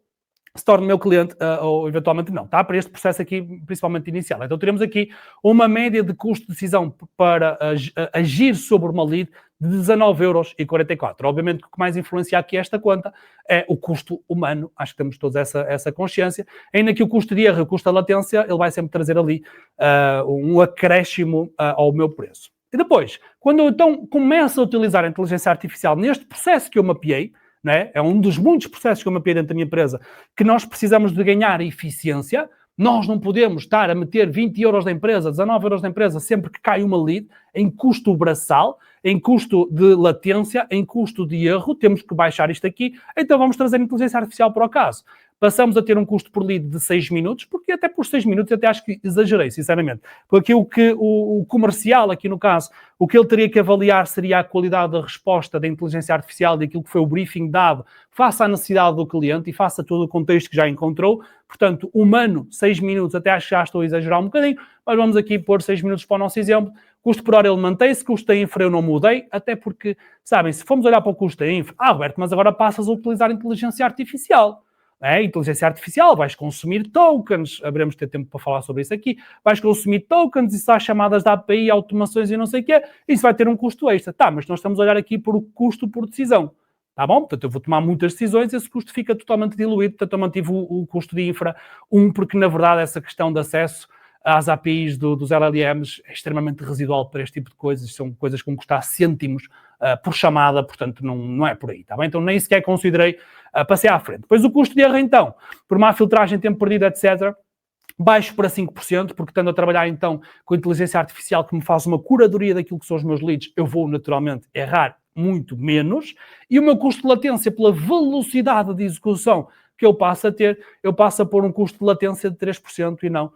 se torne meu cliente ou eventualmente não, tá? Para este processo aqui, principalmente inicial. Então, teremos aqui uma média de custo de decisão para agir sobre uma lead de 19,44€. Obviamente, o que mais influencia aqui esta conta é o custo humano. Acho que temos todos essa consciência. Ainda que o custo de erro e o custo da latência, ele vai sempre trazer ali um acréscimo ao meu preço. E depois, quando eu então começo a utilizar a inteligência artificial neste processo que eu mapeei, não é? É um dos muitos processos que eu mapeei dentro da minha empresa, que nós precisamos de ganhar eficiência. Nós não podemos estar a meter 20 euros da empresa, 19 euros da empresa, sempre que cai uma lead, em custo braçal, em custo de latência, em custo de erro. Temos que baixar isto aqui. Então vamos trazer a inteligência artificial para o caso. Passamos a ter um custo por lead de 6 minutos, porque até por 6 minutos até acho que exagerei, sinceramente. Porque o comercial, aqui no caso, o que ele teria que avaliar seria a qualidade da resposta da inteligência artificial, daquilo que foi o briefing dado, face à necessidade do cliente e face a todo o contexto que já encontrou. Portanto, humano, 6 minutos, até acho que já estou a exagerar um bocadinho, mas vamos aqui pôr 6 minutos para o nosso exemplo. Custo por hora ele mantém-se, custo da infra eu não mudei, até porque, sabem, se formos olhar para o custo da infra, Roberto, mas agora passas a utilizar inteligência artificial. Inteligência artificial, vais consumir tokens, haveremos de ter tempo para falar sobre isso aqui, vais consumir tokens, isso há chamadas da API, automações e não sei o quê, isso vai ter um custo extra. Tá, mas nós estamos a olhar aqui por o custo por decisão. Tá bom? Portanto, eu vou tomar muitas decisões e esse custo fica totalmente diluído. Portanto, eu mantive o custo de infra, porque na verdade essa questão de acesso às APIs dos LLMs é extremamente residual para este tipo de coisas. São coisas que vão custar cêntimos por chamada, portanto, não é por aí. Tá bem? Então, nem sequer considerei passei à frente. Depois, o custo de erro, então, por má filtragem, tempo perdido, etc., baixo para 5%, porque estando a trabalhar então com a inteligência artificial que me faz uma curadoria daquilo que são os meus leads, eu vou naturalmente errar muito menos, e o meu custo de latência pela velocidade de execução que eu passo a ter, eu passo a pôr um custo de latência de 3% e não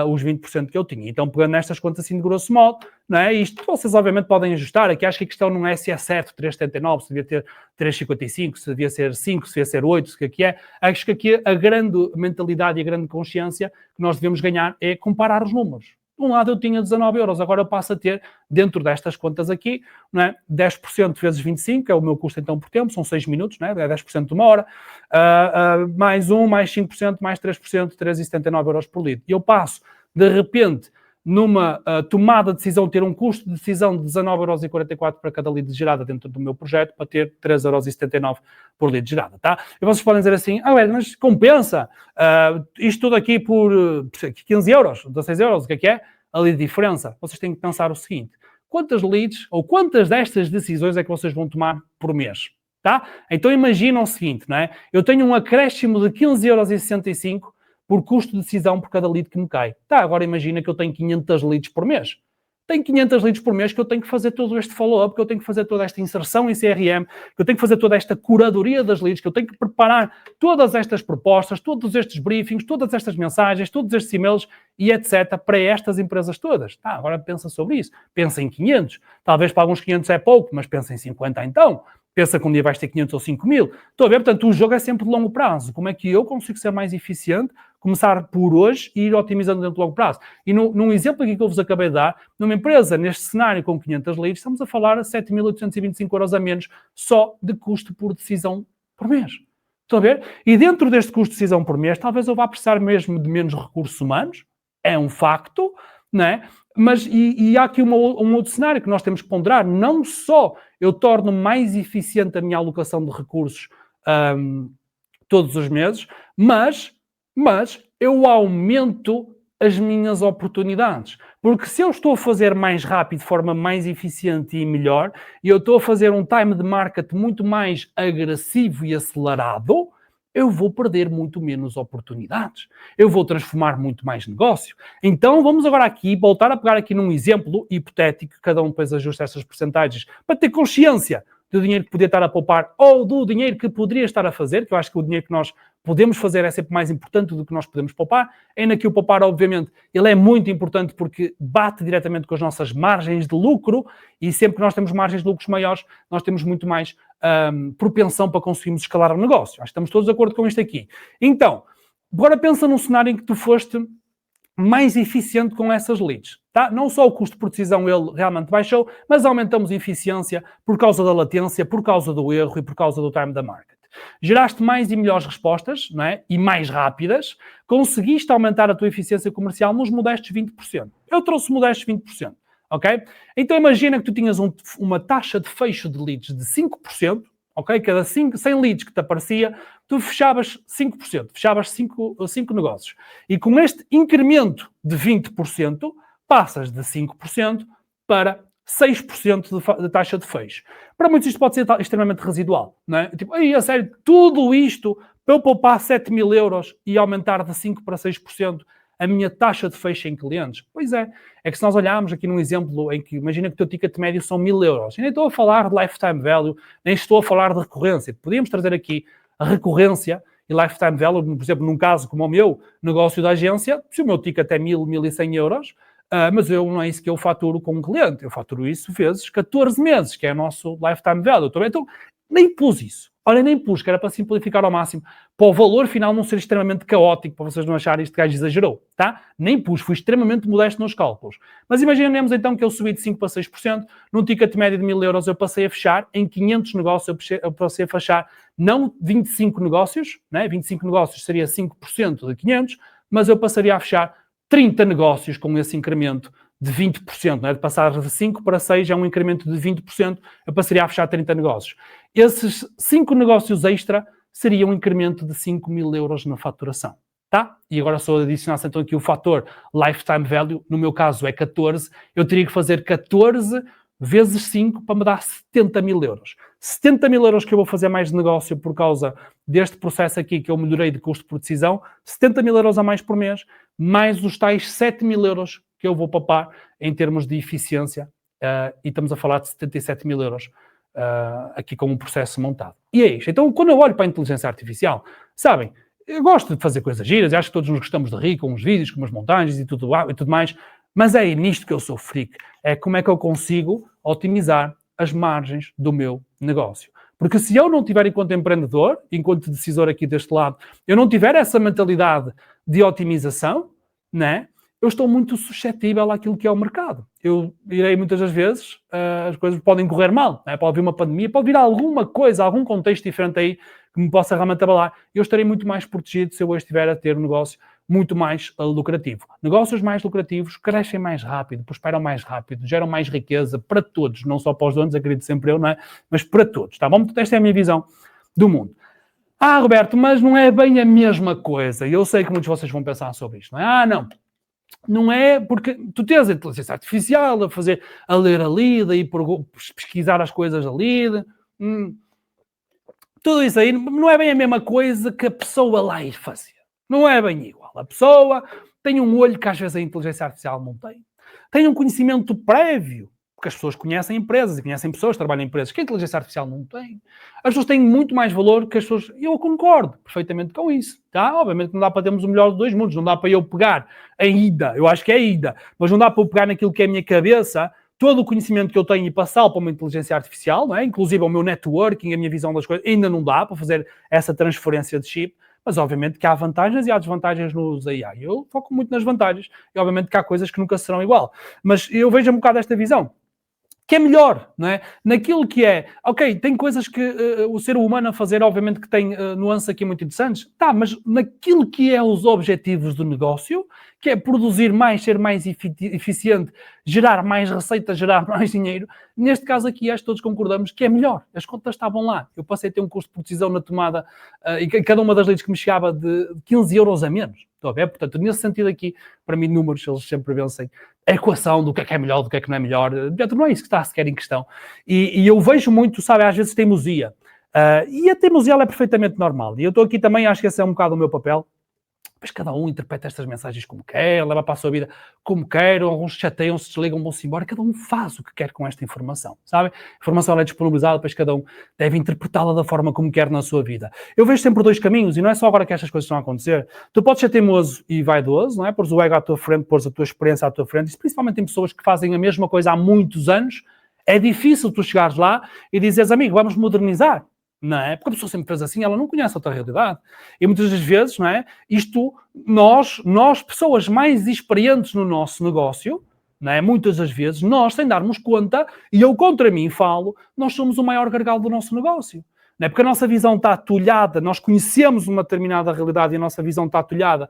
os 20% que eu tinha. Então, pegando nestas contas assim de grosso modo, não é? Isto vocês obviamente podem ajustar, aqui acho que a questão não é se é certo 3,79, se devia ter 3,55, se devia ser 5, se devia ser 8, se o que é. Acho que aqui a grande mentalidade e a grande consciência que nós devemos ganhar é comparar os números. De um lado eu tinha 19 euros, agora eu passo a ter, dentro destas contas aqui, não é? 10% vezes 25, é o meu custo então por tempo, são 6 minutos, não é? É 10% de uma hora, mais 1, mais 5%, mais 3%, 3,79 euros por lead. E eu passo, de repente, numa tomada de decisão, ter um custo de decisão de 19,44 euros para cada lead gerada dentro do meu projeto, para ter 3,79 euros por lead gerada, tá? E vocês podem dizer assim, mas compensa isto tudo aqui por 15 euros, 16 euros, o que é? Ali de diferença. Vocês têm que pensar o seguinte, quantas leads ou quantas destas decisões é que vocês vão tomar por mês, tá? Então imaginam o seguinte, não é? Eu tenho um acréscimo de 15,65 euros por custo de decisão por cada lead que me cai. Tá, agora imagina que eu tenho 500 leads por mês. Tenho 500 leads por mês que eu tenho que fazer todo este follow-up, que eu tenho que fazer toda esta inserção em CRM, que eu tenho que fazer toda esta curadoria das leads, que eu tenho que preparar todas estas propostas, todos estes briefings, todas estas mensagens, todos estes e-mails e etc. para estas empresas todas. Tá, agora pensa sobre isso. Pensa em 500. Talvez para alguns 500 é pouco, mas pensa em 50 então. Pensa que um dia vais ter 500 ou 5 mil. Estou a ver, portanto, o jogo é sempre de longo prazo. Como é que eu consigo ser mais eficiente? Começar por hoje e ir otimizando dentro de longo prazo. E num exemplo aqui que eu vos acabei de dar, numa empresa, neste cenário com 500 leads, estamos a falar a 7.825 euros a menos só de custo por decisão por mês. Estão a ver? E dentro deste custo de decisão por mês, talvez eu vá precisar mesmo de menos recursos humanos. É um facto, não é? Mas há aqui um outro cenário que nós temos que ponderar. Não só eu torno mais eficiente a minha alocação de recursos todos os meses, mas eu aumento as minhas oportunidades. Porque se eu estou a fazer mais rápido, de forma mais eficiente e melhor, e eu estou a fazer um time de market muito mais agressivo e acelerado, eu vou perder muito menos oportunidades. Eu vou transformar muito mais negócio. Então, vamos agora aqui voltar a pegar aqui num exemplo hipotético, cada um depois ajusta essas percentagens, para ter consciência do dinheiro que podia estar a poupar ou do dinheiro que poderia estar a fazer, que eu acho que o dinheiro que nós podemos fazer é sempre mais importante do que nós podemos poupar. Ainda que o poupar, obviamente, ele é muito importante porque bate diretamente com as nossas margens de lucro e sempre que nós temos margens de lucros maiores, nós temos muito mais propensão para conseguirmos escalar o negócio. Acho que estamos todos de acordo com isto aqui. Então, agora pensa num cenário em que tu foste mais eficiente com essas leads, tá? Não só o custo por decisão ele realmente baixou, mas aumentamos a eficiência por causa da latência, por causa do erro e por causa do time da market. Geraste mais e melhores respostas, não é? E mais rápidas, conseguiste aumentar a tua eficiência comercial nos modestos 20%. Eu trouxe modestos 20%, ok? Então imagina que tu tinhas uma taxa de fecho de leads de 5%, ok? Cada 100 leads que te aparecia, tu fechavas 5%, fechavas 5 negócios. E com este incremento de 20%, passas de 5% para 6% de taxa de fecho. Para muitos isto pode ser extremamente residual, não é? Tipo, a sério, tudo isto para eu poupar 7 mil euros e aumentar de 5% para 6% a minha taxa de fecho em clientes? Pois é que se nós olharmos aqui num exemplo em que, imagina que o teu ticket médio são 1.000 euros, e nem estou a falar de lifetime value, nem estou a falar de recorrência. Podíamos trazer aqui a recorrência e lifetime value, por exemplo, num caso como o meu negócio da agência, se o meu ticket é 1.000, 1.100 euros, mas não é isso que eu faturo com um cliente, eu faturo isso vezes 14 meses, que é o nosso lifetime value. Então, Nem pus isso. Olha, nem pus, que era para simplificar ao máximo, para o valor final não ser extremamente caótico, para vocês não acharem este gajo exagerou, tá? Nem pus, fui extremamente modesto nos cálculos. Mas imaginemos então que eu subi de 5% para 6%, num ticket médio de 1000 euros eu passei a fechar, em 500 negócios eu passei a fechar, não 25 negócios, né? 25 negócios seria 5% de 500, mas eu passaria a fechar 30 negócios com esse incremento de 20%, né? De passar de 5 para 6 é um incremento de 20%, eu passaria a fechar 30 negócios. Esses 5 negócios extra seria um incremento de 5.000 euros na faturação, tá? E agora só adicionasse então aqui o fator lifetime value, no meu caso é 14, eu teria que fazer 14 vezes 5 para me dar 70.000 euros. 70.000 euros que eu vou fazer mais de negócio por causa deste processo aqui que eu melhorei de custo por decisão, 70.000 euros a mais por mês, mais os tais 7.000 euros que eu vou papar em termos de eficiência, e estamos a falar de 77.000 euros aqui com um processo montado. E é isto. Então, quando eu olho para a inteligência artificial, sabem, eu gosto de fazer coisas giras, acho que todos nos gostamos de rir com uns vídeos, com umas montagens e tudo mais, mas é nisto que eu sou freak. É como é que eu consigo otimizar as margens do meu negócio. Porque se eu não tiver enquanto empreendedor, enquanto decisor aqui deste lado, eu não tiver essa mentalidade de otimização, né? Eu estou muito suscetível àquilo que é o mercado. Eu irei muitas das vezes, as coisas podem correr mal, né? Pode vir uma pandemia, pode vir alguma coisa, algum contexto diferente aí que me possa realmente abalar. Eu estarei muito mais protegido se eu hoje estiver a ter um negócio muito mais lucrativo. Negócios mais lucrativos crescem mais rápido, prosperam mais rápido, geram mais riqueza para todos, não só para os donos, acredito sempre eu, não é? Mas para todos, tá bom? Esta é a minha visão do mundo. Ah, Roberto, mas não é bem a mesma coisa. E eu sei que muitos de vocês vão pensar sobre isto, não é? Ah, não. Não é porque tu tens a inteligência artificial a ler a lida e pesquisar as coisas a lida. Tudo isso aí não é bem a mesma coisa que a pessoa lá ir fazer. Não é bem igual. A pessoa tem um olho que às vezes a inteligência artificial não tem. Tem um conhecimento prévio, porque as pessoas conhecem empresas e conhecem pessoas que trabalham em empresas que a inteligência artificial não tem. As pessoas têm muito mais valor que as pessoas... Eu concordo perfeitamente com isso, tá? Obviamente não dá para termos o melhor dos dois mundos, não dá para eu pegar a ida, eu acho que é a ida, mas não dá para eu pegar naquilo que é a minha cabeça, todo o conhecimento que eu tenho e passá-lo para uma inteligência artificial, não é? Inclusive o meu networking, a minha visão das coisas, ainda não dá para fazer essa transferência de chip. Mas, obviamente, que há vantagens e há desvantagens no uso da AI. Eu foco muito nas vantagens e, obviamente, que há coisas que nunca serão igual. Mas eu vejo um bocado esta visão, que é melhor, não é? Naquilo que é... Ok, tem coisas que o ser humano a fazer, obviamente, que tem nuances aqui muito interessantes. Tá, mas naquilo que é os objetivos do negócio, que é produzir mais, ser mais eficiente, gerar mais receita, gerar mais dinheiro, neste caso aqui, acho que todos concordamos que é melhor. As contas estavam lá. Eu passei a ter um custo por decisão na tomada e cada uma das leads que me chegava de 15 euros a menos. Estou a ver? Portanto, nesse sentido aqui, para mim, números, eles sempre vencem a equação do que é melhor, do que é que não é melhor. Não é isso que está sequer em questão. E eu vejo muito, sabe, às vezes teimosia. E a teimosia ela é perfeitamente normal. E eu estou aqui também, acho que esse é um bocado o meu papel. Mas cada um interpreta estas mensagens como quer, leva para a sua vida como quer, alguns chateiam, se desligam, vão-se embora, cada um faz o que quer com esta informação, sabe? A informação ela é disponibilizada, depois cada um deve interpretá-la da forma como quer na sua vida. Eu vejo sempre dois caminhos, e não é só agora que estas coisas estão a acontecer. Tu podes ser teimoso e vaidoso, não é? Pôres o ego à tua frente, pôres a tua experiência à tua frente, e principalmente em pessoas que fazem a mesma coisa há muitos anos, é difícil tu chegares lá e dizeres, amigo, vamos modernizar. Não é? Porque a pessoa sempre fez assim, ela não conhece outra realidade. E muitas das vezes, não é? Isto, nós pessoas mais experientes no nosso negócio, não é? Muitas das vezes, nós, sem darmos conta, e eu contra mim falo, nós somos o maior gargalo do nosso negócio. Não é? Porque a nossa visão está atulhada, nós conhecemos uma determinada realidade e a nossa visão está atulhada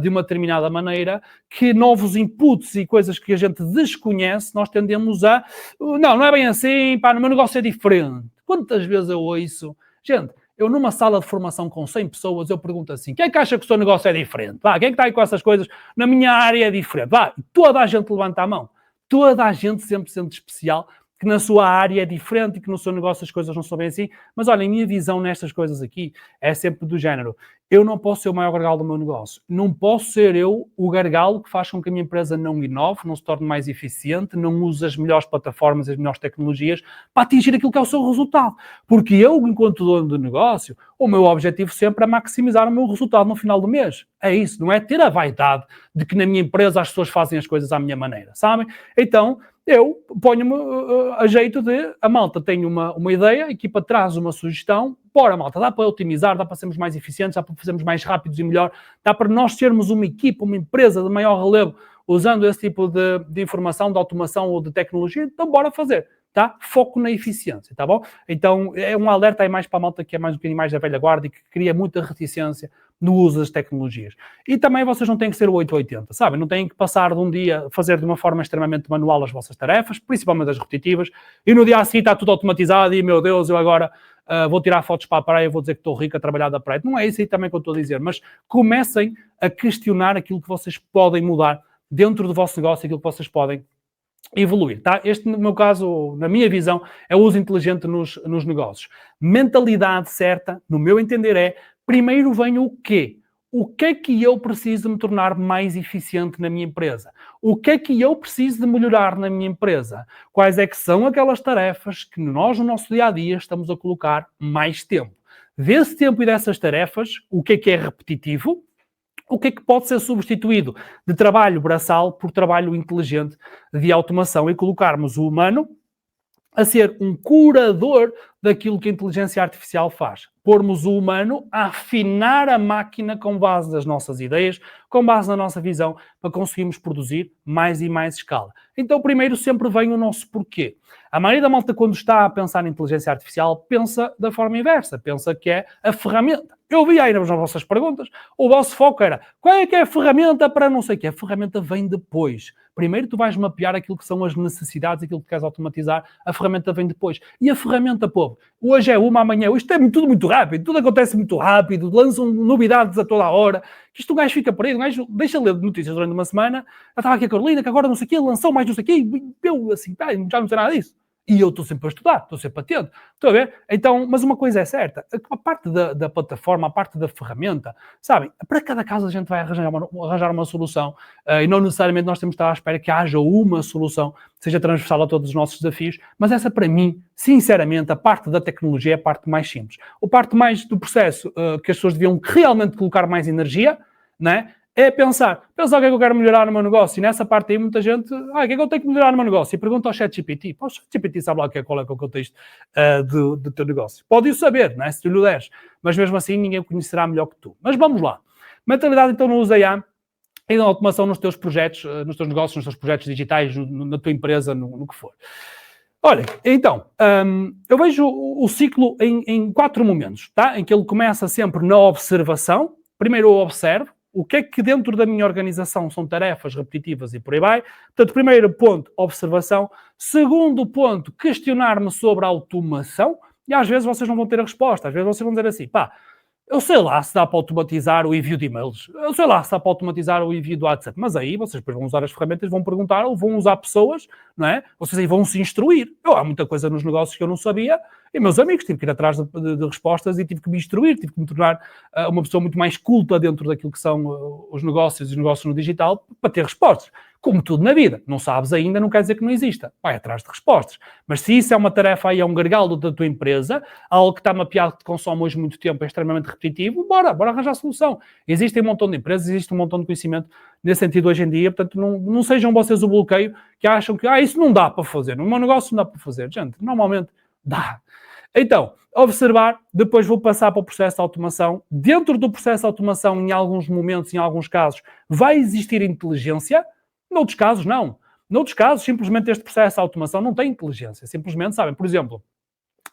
de uma determinada maneira, que novos inputs e coisas que a gente desconhece, nós tendemos a... Não é bem assim, pá, no meu negócio é diferente. Quantas vezes eu ouço... Gente, eu numa sala de formação com 100 pessoas, eu pergunto assim, quem é que acha que o seu negócio é diferente? Vá, quem é que está aí com essas coisas? Na minha área é diferente. Vá, toda a gente levanta a mão. Toda a gente sempre sente especial, que na sua área é diferente e que no seu negócio as coisas não são bem assim. Mas olha, a minha visão nestas coisas aqui é sempre do género. Eu não posso ser o maior gargalo do meu negócio. Não posso ser eu o gargalo que faz com que a minha empresa não inove, não se torne mais eficiente, não use as melhores plataformas, as melhores tecnologias para atingir aquilo que é o seu resultado. Porque eu, enquanto dono do negócio, o meu objetivo sempre é maximizar o meu resultado no final do mês. É isso, não é ter a vaidade de que na minha empresa as pessoas fazem as coisas à minha maneira, sabem? Então, eu ponho-me a jeito de, a malta tem uma ideia, a equipa traz uma sugestão, bora malta, dá para otimizar, dá para sermos mais eficientes, dá para fazermos mais rápidos e melhor, dá para nós sermos uma equipa, uma empresa de maior relevo, usando esse tipo de informação, de automação ou de tecnologia, então bora fazer, tá? Foco na eficiência, tá bom? Então é um alerta aí mais para a malta que é mais um bocadinho mais da velha guarda e que cria muita reticência no uso das tecnologias. E também vocês não têm que ser o 880, sabem? Não têm que passar de um dia, fazer de uma forma extremamente manual as vossas tarefas, principalmente as repetitivas, e no dia a seguir está tudo automatizado e, meu Deus, eu agora vou tirar fotos para a praia, vou dizer que estou rico a trabalhar da praia. Não é isso aí também que eu estou a dizer, mas comecem a questionar aquilo que vocês podem mudar dentro do vosso negócio, aquilo que vocês podem evoluir, tá? Este, no meu caso, na minha visão, é o uso inteligente nos negócios. Mentalidade certa, no meu entender, é primeiro vem o quê? O que é que eu preciso de me tornar mais eficiente na minha empresa? O que é que eu preciso de melhorar na minha empresa? Quais é que são aquelas tarefas que nós, no nosso dia-a-dia, estamos a colocar mais tempo? Desse tempo e dessas tarefas, o que é repetitivo? O que é que pode ser substituído de trabalho braçal por trabalho inteligente de automação e colocarmos o humano a ser um curador daquilo que a inteligência artificial faz. Pormos o humano a afinar a máquina com base nas nossas ideias, com base na nossa visão, para conseguirmos produzir mais e mais escala. Então, primeiro sempre vem o nosso porquê. A maioria da malta, quando está a pensar em inteligência artificial, pensa da forma inversa, pensa que é a ferramenta. Eu vi aí nas vossas perguntas, o vosso foco era qual é que é a ferramenta para não sei o quê. A ferramenta vem depois. Primeiro tu vais mapear aquilo que são as necessidades, aquilo que queres automatizar, a ferramenta vem depois. E a ferramenta, povo, hoje é uma, amanhã, isto é tudo muito rápido, tudo acontece muito rápido, lançam novidades a toda a hora, que isto o gajo fica preso, o gajo deixa ler notícias durante uma semana, já estava aqui a Carolina, que agora não sei o quê, lançou mais não sei o quê, e eu assim, já não sei nada disso. E eu estou sempre a estudar, estou sempre atento. Estão a ver? Então, mas uma coisa é certa, a parte da plataforma, a parte da ferramenta, sabem, para cada caso a gente vai arranjar uma solução e não necessariamente nós temos de estar à espera que haja uma solução que seja transversal a todos os nossos desafios, mas essa para mim, sinceramente, a parte da tecnologia é a parte mais simples. A parte mais do processo que as pessoas deviam realmente colocar mais energia, não é? É pensar o que é que eu quero melhorar no meu negócio. E nessa parte aí muita gente, o que é que eu tenho que melhorar no meu negócio? E pergunta ao ChatGPT. O ChatGPT sabe lá qual é o contexto do teu negócio. Pode o saber, não é? Se tu lhe deres. Mas mesmo assim ninguém o conhecerá melhor que tu. Mas vamos lá. Mentalidade então no uso AI e na automação nos teus projetos, nos teus negócios, nos teus projetos digitais, na tua empresa, no que for. Olha, então, eu vejo o ciclo em 4 momentos, tá? Em que ele começa sempre na observação. Primeiro eu observo. O que é que dentro da minha organização são tarefas repetitivas e por aí vai. Portanto, primeiro ponto, observação. Segundo ponto, questionar-me sobre a automação. E às vezes vocês não vão ter a resposta. Às vezes vocês vão dizer assim, eu sei lá se dá para automatizar o envio de e-mails. Eu sei lá se dá para automatizar o envio do WhatsApp. Mas aí vocês depois vão usar as ferramentas, vão perguntar ou vão usar pessoas, não é? Vocês aí vão se instruir. Há muita coisa nos negócios que eu não sabia. E meus amigos, tive que ir atrás de respostas e tive que me instruir, tive que me tornar uma pessoa muito mais culta dentro daquilo que são os negócios e os negócios no digital para ter respostas. Como tudo na vida. Não sabes ainda, não quer dizer que não exista. Vai atrás de respostas. Mas se isso é uma tarefa aí, é um gargalo da tua empresa, algo que está mapeado, que te consome hoje muito tempo, é extremamente repetitivo, bora arranjar solução. Existe um montão de empresas, existe um montão de conhecimento nesse sentido hoje em dia, portanto não sejam vocês o bloqueio que acham que isso não dá para fazer. No meu negócio não dá para fazer. Gente, normalmente dá. Então, observar, depois vou passar para o processo de automação. Dentro do processo de automação, em alguns momentos, em alguns casos, vai existir inteligência. Noutros casos, não. Noutros casos, simplesmente este processo de automação não tem inteligência. Simplesmente, sabem, por exemplo,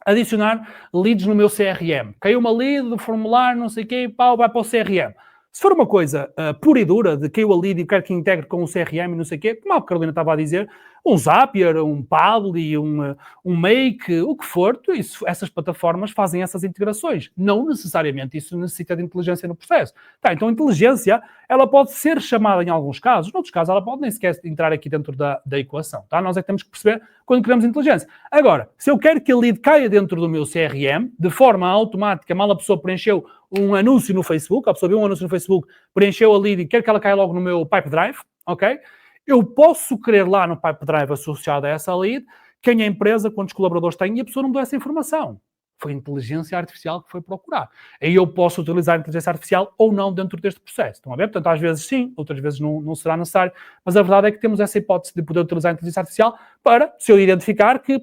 adicionar leads no meu CRM. Caiu uma lead do formulário, não sei o quê, vai para o CRM. Se for uma coisa pura e dura, de caiu a lead e quero que integre com o CRM e não sei o quê, como a Carolina estava a dizer, um Zapier, um Pabbly, um Make, o que for, essas plataformas fazem essas integrações. Não necessariamente isso necessita de inteligência no processo. Então a inteligência, ela pode ser chamada em alguns casos, noutros casos ela pode nem sequer entrar aqui dentro da equação. Nós é que temos que perceber quando criamos inteligência. Agora, se eu quero que a lead caia dentro do meu CRM, de forma automática, mal a pessoa preencheu um anúncio no Facebook, a pessoa viu um anúncio no Facebook, preencheu a lead e quer que ela caia logo no meu Pipe Drive, ok? Eu posso querer lá no Pipe Drive associado a essa lead quem é a empresa, quantos colaboradores tem, e a pessoa não me dá essa informação. Foi a inteligência artificial que foi procurar. Aí eu posso utilizar a inteligência artificial ou não dentro deste processo. Estão a ver? Portanto, às vezes sim, outras vezes não será necessário, mas a verdade é que temos essa hipótese de poder utilizar a inteligência artificial para, se eu identificar que,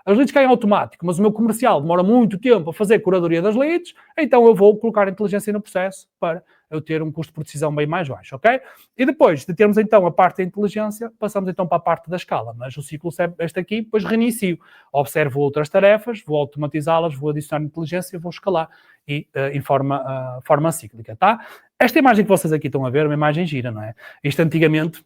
as leads caem automático, mas o meu comercial demora muito tempo a fazer curadoria das leads, então eu vou colocar a inteligência no processo para eu ter um custo por decisão bem mais baixo, ok? E depois de termos então a parte da inteligência, passamos então para a parte da escala, mas o ciclo é este aqui, depois reinicio, observo outras tarefas, vou automatizá-las, vou adicionar inteligência, vou escalar e em forma cíclica, tá? Esta imagem que vocês aqui estão a ver é uma imagem gira, não é? Isto antigamente,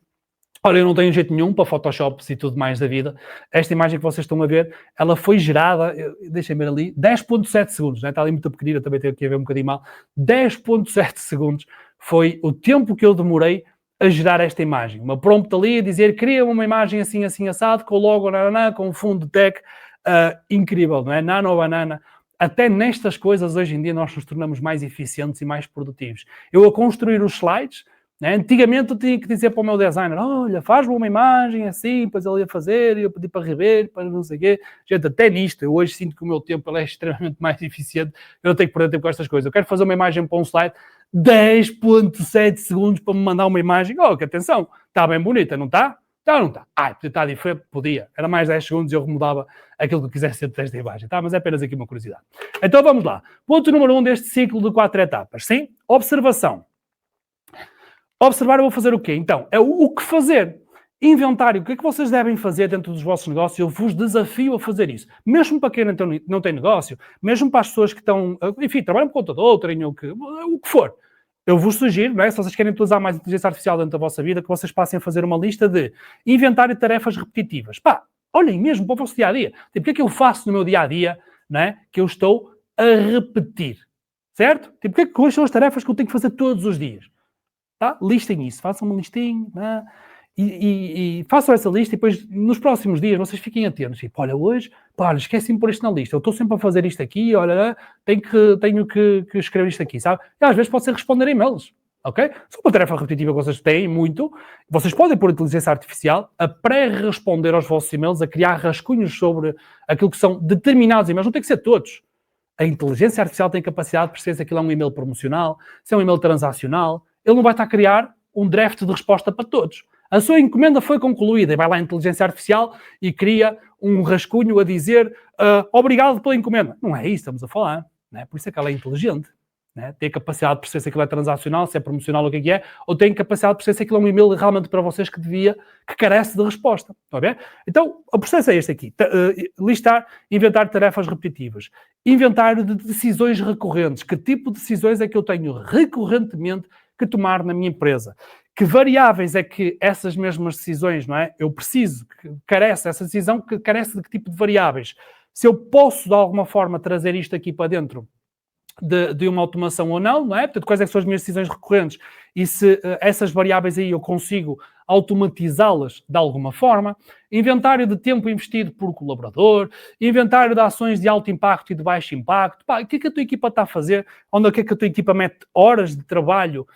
olha, eu não tenho jeito nenhum para Photoshops e tudo mais da vida. Esta imagem que vocês estão a ver, ela foi gerada, deixem ver ali, 10.7 segundos, né? Está ali muito pequenina, também tenho que ver um bocadinho mal. 10.7 segundos foi o tempo que eu demorei a gerar esta imagem. Uma prompt ali a dizer, cria uma imagem assim, assim, assado, com o logo, com o fundo de tech, incrível, não é? Nano banana. Até nestas coisas, hoje em dia, nós nos tornamos mais eficientes e mais produtivos. Eu a construir os slides, né? Antigamente eu tinha que dizer para o meu designer, olha, faz-me uma imagem assim, depois ele ia fazer, e eu pedi para rever, para não sei o quê. Gente, até nisto, eu hoje sinto que o meu tempo ele é extremamente mais eficiente, eu não tenho que perder tempo com estas coisas. Eu quero fazer uma imagem para um slide, 10.7 segundos para me mandar uma imagem, que atenção, está bem bonita, não está? Está ou não está? Podia estar diferente, podia. Era mais 10 segundos e eu remudava aquilo que eu quisesse ser desta imagem, tá? Mas é apenas aqui uma curiosidade. Então vamos lá. Ponto número 1 deste ciclo de 4 etapas, sim? Observação. Observar, eu vou fazer o quê? Então, é o que fazer. Inventário. O que é que vocês devem fazer dentro dos vossos negócios? Eu vos desafio a fazer isso. Mesmo para quem não tem negócio, mesmo para as pessoas que estão, enfim, trabalham com computador, treinam o que for. Eu vos sugiro, não é? Se vocês querem utilizar mais inteligência artificial dentro da vossa vida, que vocês passem a fazer uma lista de inventário de tarefas repetitivas. Olhem mesmo para o vosso dia-a-dia. Tipo, o que é que eu faço no meu dia-a-dia, não é? Que eu estou a repetir. Certo? Tipo, quais são as tarefas que eu tenho que fazer todos os dias? Tá? Listem isso, façam uma listinha, né? E façam essa lista e depois, nos próximos dias, vocês fiquem atentos. Tipo, olha, hoje, esqueci-me de pôr isto na lista. Eu estou sempre a fazer isto aqui, olha, tenho que escrever isto aqui, sabe? E às vezes pode ser responder e-mails, ok? Se uma tarefa repetitiva que vocês têm muito, vocês podem pôr inteligência artificial a pré-responder aos vossos e-mails, a criar rascunhos sobre aquilo que são determinados e-mails. Não tem que ser todos. A inteligência artificial tem capacidade de perceber se aquilo é um e-mail promocional, se é um e-mail transacional. Ele não vai estar a criar um draft de resposta para todos. A sua encomenda foi concluída e vai lá a inteligência artificial e cria um rascunho a dizer obrigado pela encomenda. Não é isso que estamos a falar. Não é? Por isso é que ela é inteligente. Né? Tem capacidade de perceber se aquilo é transacional, se é promocional, o que é, ou tem capacidade de perceber se aquilo é um e-mail realmente para vocês que carece de resposta. Está a ver? Então, o processo é este aqui. Listar, inventário de tarefas repetitivas. Inventário de decisões recorrentes. Que tipo de decisões é que eu tenho recorrentemente que tomar na minha empresa? Que variáveis é que essas mesmas decisões, não é? Eu preciso, que carece essa decisão, que carece de que tipo de variáveis? Se eu posso, de alguma forma, trazer isto aqui para dentro de uma automação ou não é? Portanto, quais é que são as minhas decisões recorrentes e se essas variáveis aí eu consigo automatizá-las de alguma forma. Inventário de tempo investido por colaborador, inventário de ações de alto impacto e de baixo impacto. O que é que a tua equipa está a fazer? Onde é que a tua equipa mete horas de trabalho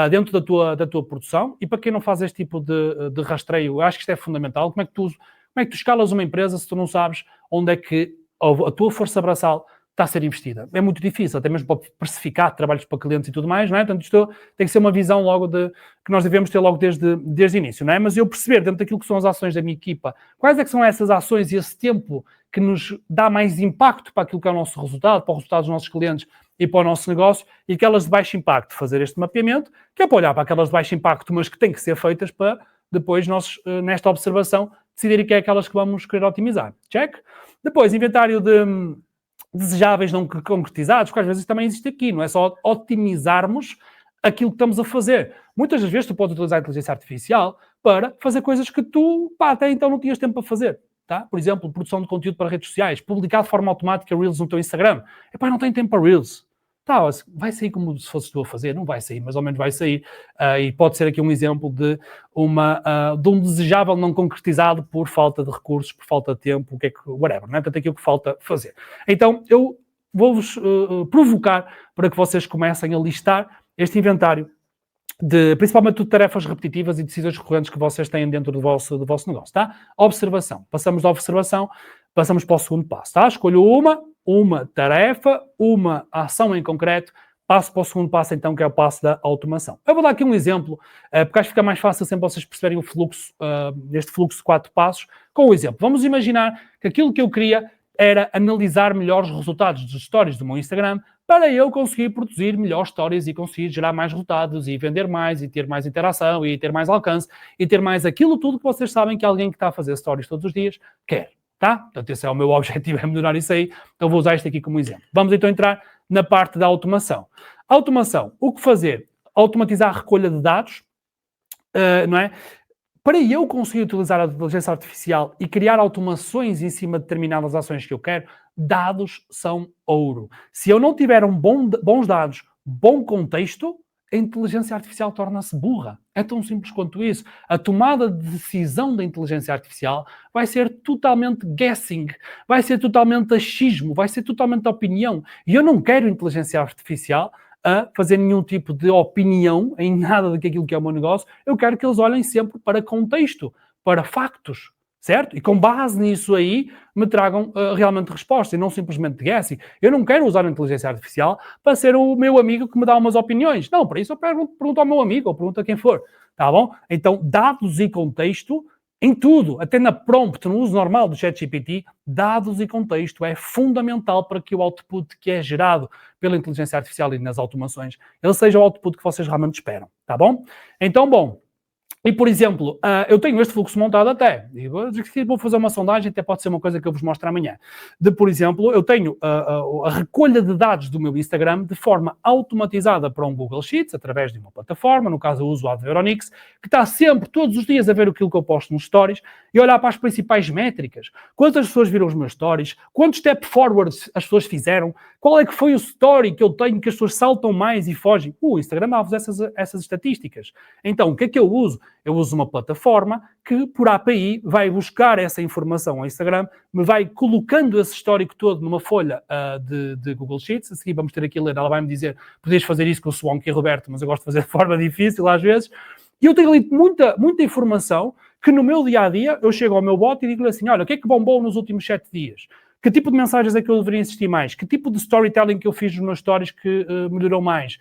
dentro da tua produção? E para quem não faz este tipo de rastreio, eu acho que isto é fundamental. Como é que tu escalas uma empresa se tu não sabes onde é que a tua força braçal está a ser investida? É muito difícil, até mesmo para precificar trabalhos para clientes e tudo mais, não é? Portanto, isto tem que ser uma visão logo que nós devemos ter logo desde o início, não é? Mas eu perceber dentro daquilo que são as ações da minha equipa, quais é que são essas ações e esse tempo que nos dá mais impacto para aquilo que é o nosso resultado, para o resultado dos nossos clientes e para o nosso negócio, e aquelas de baixo impacto, fazer este mapeamento, que é para olhar para aquelas de baixo impacto, mas que têm que ser feitas para depois nós, nesta observação, decidirem que é aquelas que vamos querer otimizar. Check? Depois, inventário de desejáveis não concretizados, porque às vezes também existe aqui, não é só otimizarmos aquilo que estamos a fazer. Muitas das vezes tu podes utilizar a inteligência artificial para fazer coisas que tu, até então não tinhas tempo para fazer. Tá? Por exemplo, produção de conteúdo para redes sociais, publicar de forma automática Reels no teu Instagram. Não tenho tempo para Reels. Vai sair como se fosse tu a fazer? Não vai sair, mas ao menos vai sair. E pode ser aqui um exemplo de um desejável não concretizado por falta de recursos, por falta de tempo, whatever, não é? Portanto, aquilo que falta fazer. Então, eu vou-vos provocar para que vocês comecem a listar este inventário principalmente de tarefas repetitivas e decisões recorrentes que vocês têm dentro do vosso negócio, tá? Observação. Passamos da observação, passamos para o segundo passo, tá? Escolho uma, uma tarefa, uma ação em concreto, passo para o segundo passo então, que é o passo da automação. Eu vou dar aqui um exemplo, porque acho que fica mais fácil sempre vocês perceberem o fluxo, este fluxo de 4 passos, com o exemplo. Vamos imaginar que aquilo que eu queria era analisar melhor os resultados dos stories do meu Instagram para eu conseguir produzir melhores stories e conseguir gerar mais resultados e vender mais e ter mais interação e ter mais alcance e ter mais aquilo tudo que vocês sabem que alguém que está a fazer stories todos os dias quer, tá? Portanto, esse é o meu objetivo, é melhorar isso aí. Então vou usar isto aqui como exemplo. Vamos então entrar na parte da automação. Automação, o que fazer? Automatizar a recolha de dados, não é? Para eu conseguir utilizar a inteligência artificial e criar automações em cima de determinadas ações que eu quero, dados são ouro. Se eu não tiver bons dados, bom contexto, a inteligência artificial torna-se burra. É tão simples quanto isso. A tomada de decisão da inteligência artificial vai ser totalmente guessing, vai ser totalmente achismo, vai ser totalmente opinião. E eu não quero inteligência artificial a fazer nenhum tipo de opinião em nada daquilo que é o meu negócio. Eu quero que eles olhem sempre para contexto, para factos, certo? E com base nisso aí, me tragam realmente respostas e não simplesmente guessing. Eu não quero usar a inteligência artificial para ser o meu amigo que me dá umas opiniões. Não, para isso eu pergunto ao meu amigo ou pergunto a quem for, tá bom? Então, dados e contexto em tudo, até na prompt, no uso normal do ChatGPT, dados e contexto é fundamental para que o output que é gerado pela inteligência artificial e nas automações, ele seja o output que vocês realmente esperam, tá bom? Então, bom, e por exemplo, eu tenho este fluxo montado até, e vou fazer uma sondagem, até pode ser uma coisa que eu vos mostro amanhã, por exemplo, eu tenho a recolha de dados do meu Instagram de forma automatizada para um Google Sheets, através de uma plataforma, no caso eu uso a Veronix, que está sempre, todos os dias, a ver aquilo que eu posto nos stories e olhar para as principais métricas. Quantas pessoas viram os meus stories? Quantos step forwards as pessoas fizeram? Qual é que foi o story que eu tenho que as pessoas saltam mais e fogem? O Instagram dá-vos essas estatísticas. Então, o que é que eu uso? Eu uso uma plataforma que, por API, vai buscar essa informação ao Instagram, me vai colocando esse histórico todo numa folha de Google Sheets. A seguir vamos ter aqui a ler, ela vai-me dizer, podes fazer isso com o Swank e o Roberto, mas eu gosto de fazer de forma difícil às vezes. E eu tenho ali muita informação que no meu dia-a-dia eu chego ao meu bot e digo-lhe assim, olha, o que é que bombou nos últimos 7 dias? Que tipo de mensagens é que eu deveria insistir mais? Que tipo de storytelling que eu fiz nos meus stories que melhorou mais?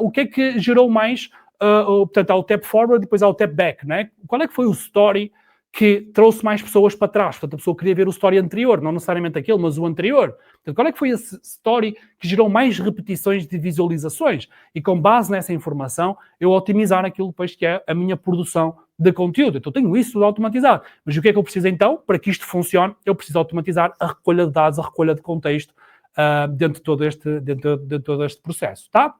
O que é que gerou mais? Portanto, há o tap forward e depois há o tap back, não é? Qual é que foi o story que trouxe mais pessoas para trás? Portanto, a pessoa queria ver o story anterior, não necessariamente aquele, mas o anterior. Portanto, qual é que foi esse story que gerou mais repetições de visualizações? E com base nessa informação, eu otimizar aquilo depois que é a minha produção de conteúdo. Então, tenho isso tudo automatizado. Mas o que é que eu preciso então? Para que isto funcione, eu preciso automatizar a recolha de dados, a recolha de contexto dentro de todo este processo, tá?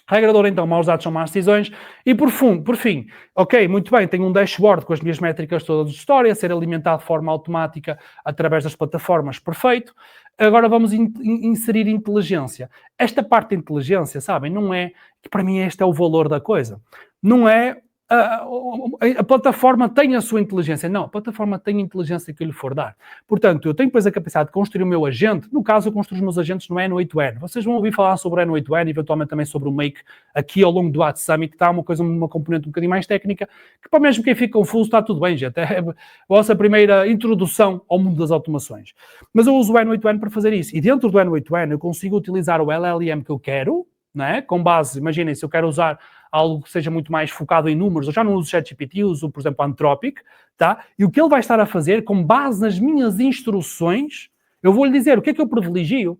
Regrador, então, maus dados são más decisões. E por fim, ok, muito bem, tenho um dashboard com as minhas métricas todas de história, a ser alimentado de forma automática através das plataformas, perfeito. Agora vamos inserir inteligência. Esta parte de inteligência, sabem, não é, para mim este é o valor da coisa. Não é, a plataforma tem a sua inteligência. Não, a plataforma tem a inteligência que eu lhe for dar. Portanto, eu tenho depois a capacidade de construir o meu agente. No caso, eu construo os meus agentes no N8N. Vocês vão ouvir falar sobre o N8N, eventualmente também sobre o Make, aqui ao longo do Ad Summit, que está uma componente um bocadinho mais técnica, que para mesmo quem fica confuso está tudo bem, gente. É a vossa primeira introdução ao mundo das automações. Mas eu uso o N8N para fazer isso. E dentro do N8N eu consigo utilizar o LLM que eu quero, não é? Com base, imaginem, se eu quero usar algo que seja muito mais focado em números, eu já não uso o ChatGPT, uso, por exemplo, a Anthropic, tá? E o que ele vai estar a fazer, com base nas minhas instruções, eu vou-lhe dizer o que é que eu privilegio.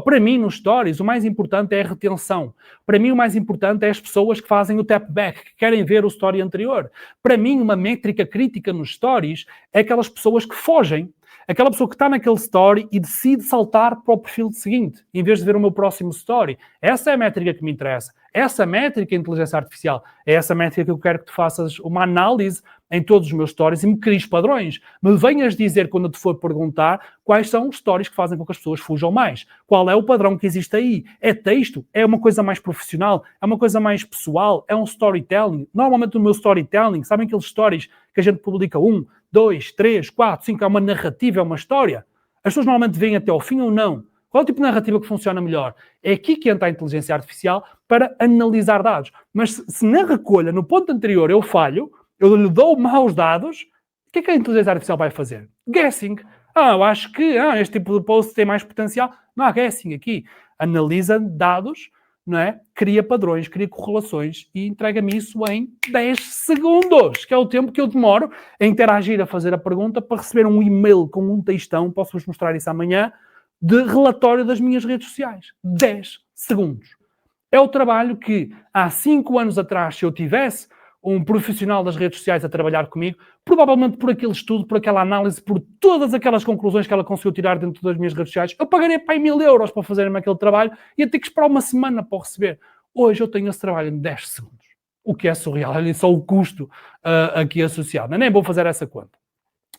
Para mim, nos stories, o mais importante é a retenção. Para mim, o mais importante é as pessoas que fazem o tap back, que querem ver o story anterior. Para mim, uma métrica crítica nos stories é aquelas pessoas que fogem. Aquela pessoa que está naquele story e decide saltar para o perfil seguinte, em vez de ver o meu próximo story. Essa é a métrica que me interessa. Essa métrica é a inteligência artificial. É essa métrica que eu quero que tu faças uma análise em todos os meus stories e me cries padrões. Me venhas dizer, quando eu te for perguntar, quais são os stories que fazem com que as pessoas fujam mais. Qual é o padrão que existe aí? É texto? É uma coisa mais profissional? É uma coisa mais pessoal? É um storytelling? Normalmente no meu storytelling, sabem aqueles stories que a gente publica 1, 2, 3, 4, 5, é uma narrativa, é uma história? As pessoas normalmente veem até ao fim ou não? Qual é o tipo de narrativa que funciona melhor? É aqui que entra a inteligência artificial para analisar dados. Mas se na recolha, no ponto anterior, eu falho, eu lhe dou maus dados, o que é que a inteligência artificial vai fazer? Guessing. eu acho que este tipo de post tem mais potencial. Não, é assim aqui. Analisa dados, não é? Cria padrões, cria correlações e entrega-me isso em 10 segundos, que é o tempo que eu demoro a interagir, a fazer a pergunta, para receber um e-mail com um textão, posso-vos mostrar isso amanhã, de relatório das minhas redes sociais. 10 segundos. É o trabalho que, há 5 anos atrás, se eu tivesse um profissional das redes sociais a trabalhar comigo, provavelmente por aquele estudo, por aquela análise, por todas aquelas conclusões que ela conseguiu tirar dentro das minhas redes sociais, eu pagaria para aí 1000 euros para fazerem aquele trabalho e ia ter que esperar uma semana para o receber. Hoje eu tenho esse trabalho em 10 segundos, o que é surreal. Olha só o custo aqui associado. Nem vou fazer essa conta.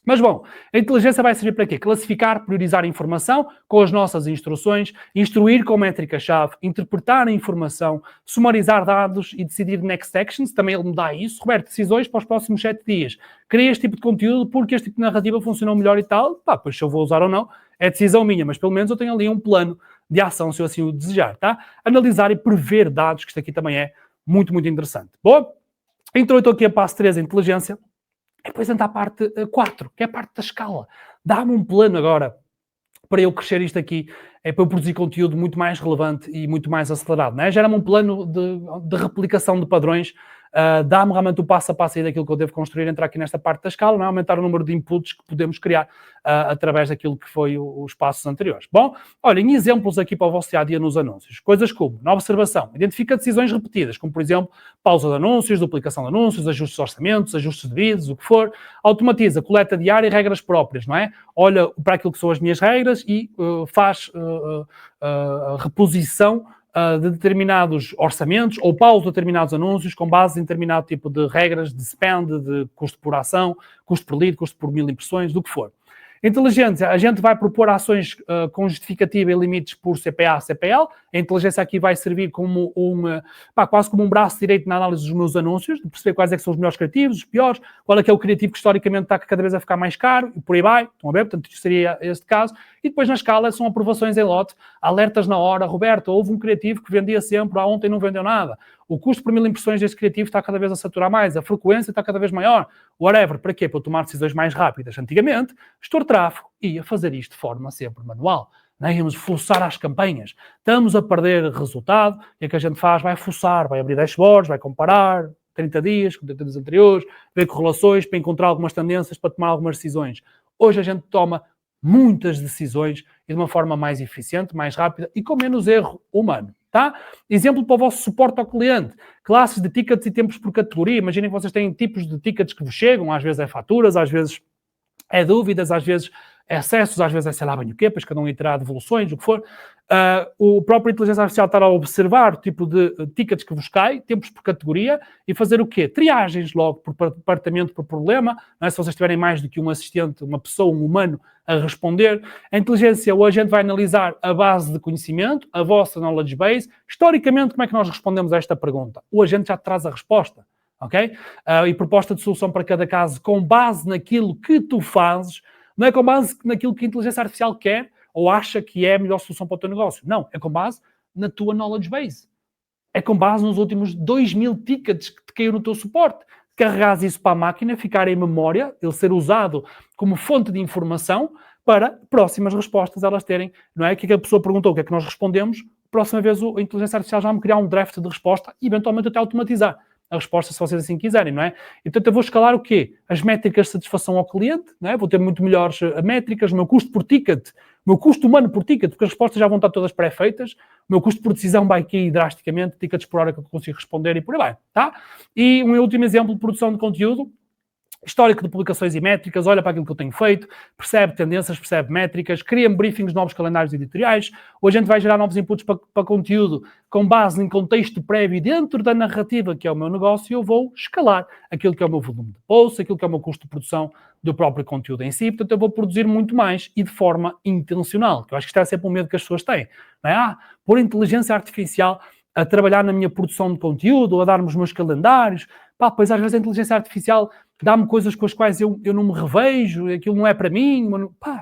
Mas bom, a inteligência vai servir para quê? Classificar, priorizar a informação com as nossas instruções, instruir com métrica-chave, interpretar a informação, sumarizar dados e decidir next actions, também ele me dá isso. Roberto, decisões para os próximos 7 dias. Criei este tipo de conteúdo porque este tipo de narrativa funcionou melhor e tal. Pois se eu vou usar ou não, é decisão minha, mas pelo menos eu tenho ali um plano de ação se eu assim o desejar, tá? Analisar e prever dados, que isto aqui também é muito, muito interessante. Bom, entrou então aqui a passo 3, a inteligência. E depois entra a parte 4, que é a parte da escala. Dá-me um plano agora para eu crescer isto aqui, para eu produzir conteúdo muito mais relevante e muito mais acelerado. Não é? Gera-me um plano de replicação de padrões, dá-me realmente o passo a passo aí daquilo que eu devo construir, entrar aqui nesta parte da escala, não é? Aumentar o número de inputs que podemos criar através daquilo que foi os passos anteriores. Bom, olhem, exemplos aqui para o vosso dia-a-dia nos anúncios. Coisas como, na observação, identifica decisões repetidas, como por exemplo, pausa de anúncios, duplicação de anúncios, ajustes de orçamentos, ajustes de bids, o que for. Automatiza, coleta diária e regras próprias, não é? Olha para aquilo que são as minhas regras e faz a reposição de determinados orçamentos ou pausa de determinados anúncios com base em determinado tipo de regras de spend, de custo por ação, custo por lead, custo por 1000 impressões, do que for. Inteligência, a gente vai propor ações com justificativa e limites por CPA, CPL. A inteligência aqui vai servir como quase como um braço direito na análise dos meus anúncios, de perceber quais é que são os melhores criativos, os piores, qual é que é o criativo que historicamente está cada vez a ficar mais caro, e por aí vai, estão a ver? Portanto, isto seria este caso. E depois na escala são aprovações em lote, alertas na hora. Roberto, houve um criativo que vendia sempre, ontem não vendeu nada. O custo por 1000 impressões deste criativo está cada vez a saturar mais, a frequência está cada vez maior. Whatever, para quê? Para eu tomar decisões mais rápidas. Antigamente, gestor de tráfego ia fazer isto de forma sempre manual. Não íamos forçar as campanhas. Estamos a perder resultado, e o que a gente faz? Vai forçar, vai abrir dashboards, vai comparar 30 dias com 30 dias anteriores, ver correlações para encontrar algumas tendências, para tomar algumas decisões. Hoje a gente toma muitas decisões e de uma forma mais eficiente, mais rápida e com menos erro humano. Tá? Exemplo para o vosso suporte ao cliente. Classes de tickets e tempos por categoria. Imaginem que vocês têm tipos de tickets que vos chegam. Às vezes é faturas, às vezes é dúvidas, às vezes é acessos, às vezes é sei lá bem o quê, pois cada um terá devoluções, o que for. O próprio inteligência artificial está a observar o tipo de tickets que vos cai, tempos por categoria, e fazer o quê? Triagens logo por departamento, por problema. Não é? Se vocês tiverem mais do que um assistente, uma pessoa, um humano a responder. A inteligência, o agente vai analisar a base de conhecimento, a vossa knowledge base. Historicamente, como é que nós respondemos a esta pergunta? O agente já traz a resposta. Ok? E proposta de solução para cada caso com base naquilo que tu fazes, não é com base naquilo que a inteligência artificial quer ou acha que é a melhor solução para o teu negócio. Não, é com base na tua knowledge base. É com base nos últimos 2000 tickets que te caiu no teu suporte. Carregares isso para a máquina, ficar em memória, ele ser usado como fonte de informação para próximas respostas elas terem, não é? Que a pessoa perguntou, o que é que nós respondemos, próxima vez a inteligência artificial já me criar um draft de resposta e eventualmente até automatizar a resposta se vocês assim quiserem, não é? Então eu vou escalar o quê? As métricas de satisfação ao cliente, não é? Vou ter muito melhores métricas, o meu custo por ticket, o meu custo humano por ticket, porque as respostas já vão estar todas pré-feitas, o meu custo por decisão vai cair drasticamente, tickets por hora que eu consigo responder e por aí vai, tá? E um último exemplo de produção de conteúdo, histórico de publicações e métricas, olha para aquilo que eu tenho feito, percebe tendências, percebe métricas, cria-me briefings, novos calendários editoriais, ou a gente vai gerar novos inputs para conteúdo com base em contexto prévio dentro da narrativa que é o meu negócio e eu vou escalar aquilo que é o meu volume de posts, aquilo que é o meu custo de produção do próprio conteúdo em si, portanto eu vou produzir muito mais e de forma intencional, que eu acho que isto é sempre um medo que as pessoas têm, não é? Pôr inteligência artificial a trabalhar na minha produção de conteúdo ou a dar-me os meus calendários, pois às vezes a inteligência artificial dá-me coisas com as quais eu não me revejo, aquilo não é para mim.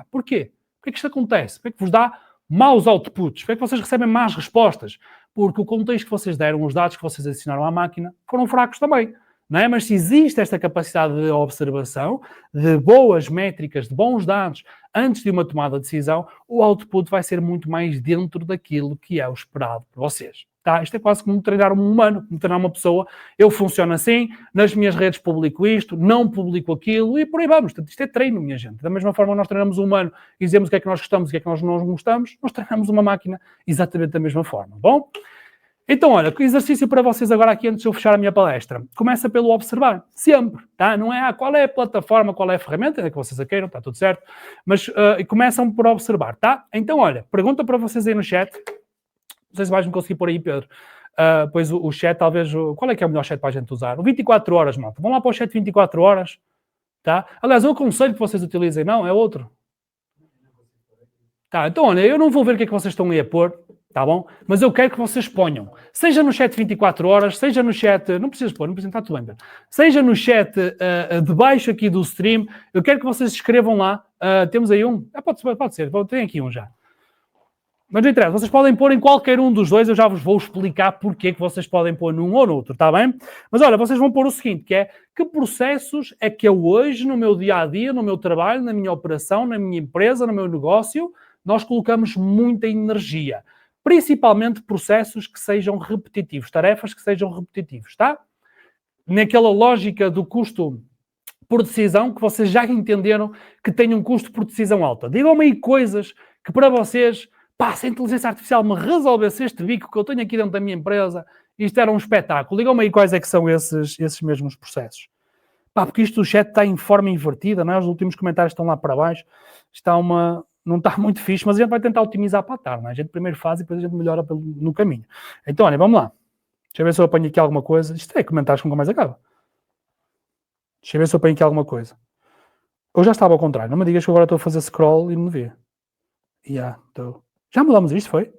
Porquê? Porquê que isto acontece? Porquê que vos dá maus outputs? Porquê que vocês recebem más respostas? Porque o contexto que vocês deram, os dados que vocês adicionaram à máquina, foram fracos também. não é? Mas se existe esta capacidade de observação, de boas métricas, de bons dados, antes de uma tomada de decisão, o output vai ser muito mais dentro daquilo que é o esperado por vocês. Tá? Isto é quase como treinar um humano, como treinar uma pessoa. Eu funciono assim, nas minhas redes publico isto, não publico aquilo e por aí vamos. Isto é treino, minha gente. Da mesma forma que nós treinamos um humano e dizemos o que é que nós gostamos e o que é que nós não gostamos, nós treinamos uma máquina exatamente da mesma forma. Bom? Então, olha, que exercício para vocês agora aqui antes de eu fechar a minha palestra. Começa pelo observar, sempre, tá? Não é qual é a plataforma, qual é a ferramenta, é que vocês a queiram, está tudo certo, mas começam por observar, tá? Então, olha, pergunta para vocês aí no chat, não sei se vais me conseguir pôr aí, Pedro, pois o chat, talvez, qual é que é o melhor chat para a gente usar? O 24 horas, malta, vão lá para o chat 24 horas, tá? Aliás, eu aconselho que vocês utilizem, não, é outro. Tá, então, olha, eu não vou ver o que é que vocês estão aí a pôr, tá bom? Mas eu quero que vocês ponham, seja no chat 24 horas, seja no chat, não precisas pôr, não precisa, está tudo bem, Pedro. Seja no chat debaixo aqui do stream, eu quero que vocês escrevam lá, temos aí um, pode ser, tem aqui um já. Mas não interessa, vocês podem pôr em qualquer um dos dois, eu já vos vou explicar porque é que vocês podem pôr num ou no outro, tá bem? Mas olha, vocês vão pôr o seguinte, que é, que processos é que eu hoje, no meu dia-a-dia, no meu trabalho, na minha operação, na minha empresa, no meu negócio, nós colocamos muita energia. Principalmente processos que sejam repetitivos, tarefas que sejam repetitivos, tá? Naquela lógica do custo por decisão, que vocês já entenderam que tem um custo por decisão alta. Digam-me aí coisas que para vocês, se a inteligência artificial me resolvesse este bico que eu tenho aqui dentro da minha empresa, isto era um espetáculo. Digam-me aí quais é que são esses mesmos processos. Porque isto do chat está em forma invertida, não é? Os últimos comentários estão lá para baixo. Não está muito fixe, mas a gente vai tentar otimizar para a tarde, não é? A gente primeiro faz e depois a gente melhora no caminho. Então, olha, vamos lá. Deixa eu ver se eu apanho aqui alguma coisa. Isto é comentários que nunca mais acaba. Deixa eu ver se eu apanho aqui alguma coisa. Eu já estava ao contrário. Não me digas que agora estou a fazer scroll e não me vê. Já mudamos isto, foi?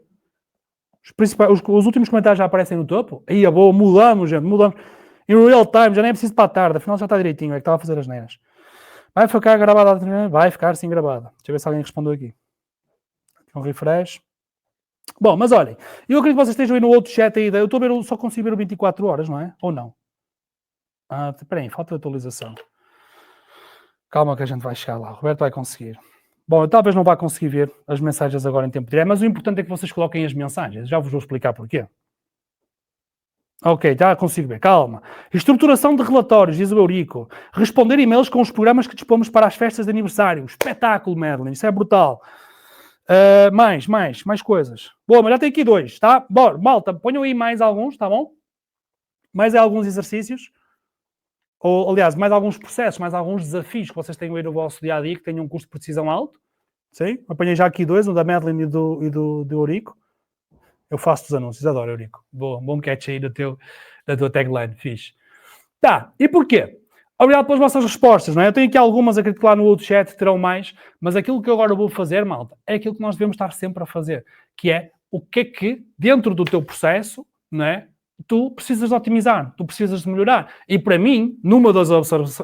Os últimos comentários já aparecem no topo? Aí, boa, mudamos, gente, mudamos. Em real time, já nem é preciso para a tarde. Afinal já está direitinho, é que estava a fazer as neiras. Vai ficar gravada? Vai ficar sim gravada. Deixa eu ver se alguém respondeu aqui. Um refresh. Bom, mas olhem, eu acredito que vocês estejam aí no outro chat aí. Eu estou a ver, só consigo ver o 24 horas, não é? Ou não? Espera aí, falta de atualização. Calma que a gente vai chegar lá. O Roberto vai conseguir. Bom, eu talvez não vá conseguir ver as mensagens agora em tempo direto, mas o importante é que vocês coloquem as mensagens. Já vos vou explicar porquê. Ok, já consigo ver, calma. Estruturação de relatórios, diz o Eurico. Responder e-mails com os programas que dispomos para as festas de aniversário. Espetáculo, Madeline, isso é brutal. Mais coisas. Bom, mas já tem aqui 2, tá? Bora, malta, ponham aí mais alguns, tá bom? Mais alguns exercícios. Ou, aliás, mais alguns processos, mais alguns desafios que vocês tenham aí no vosso dia-a-dia, que tenham um custo de precisão alto. Sim? Apanhei já aqui 2, o da Madeline e do Eurico. Eu faço os anúncios, adoro, Eurico. Bom catch aí da tua tagline, fixe. Tá, e porquê? Obrigado pelas vossas respostas, não é? Eu tenho aqui algumas, acredito que lá no outro chat terão mais, mas aquilo que eu agora vou fazer, malta, é aquilo que nós devemos estar sempre a fazer, que é o que é que, dentro do teu processo, não é? Tu precisas de otimizar, tu precisas de melhorar. E para mim, numa das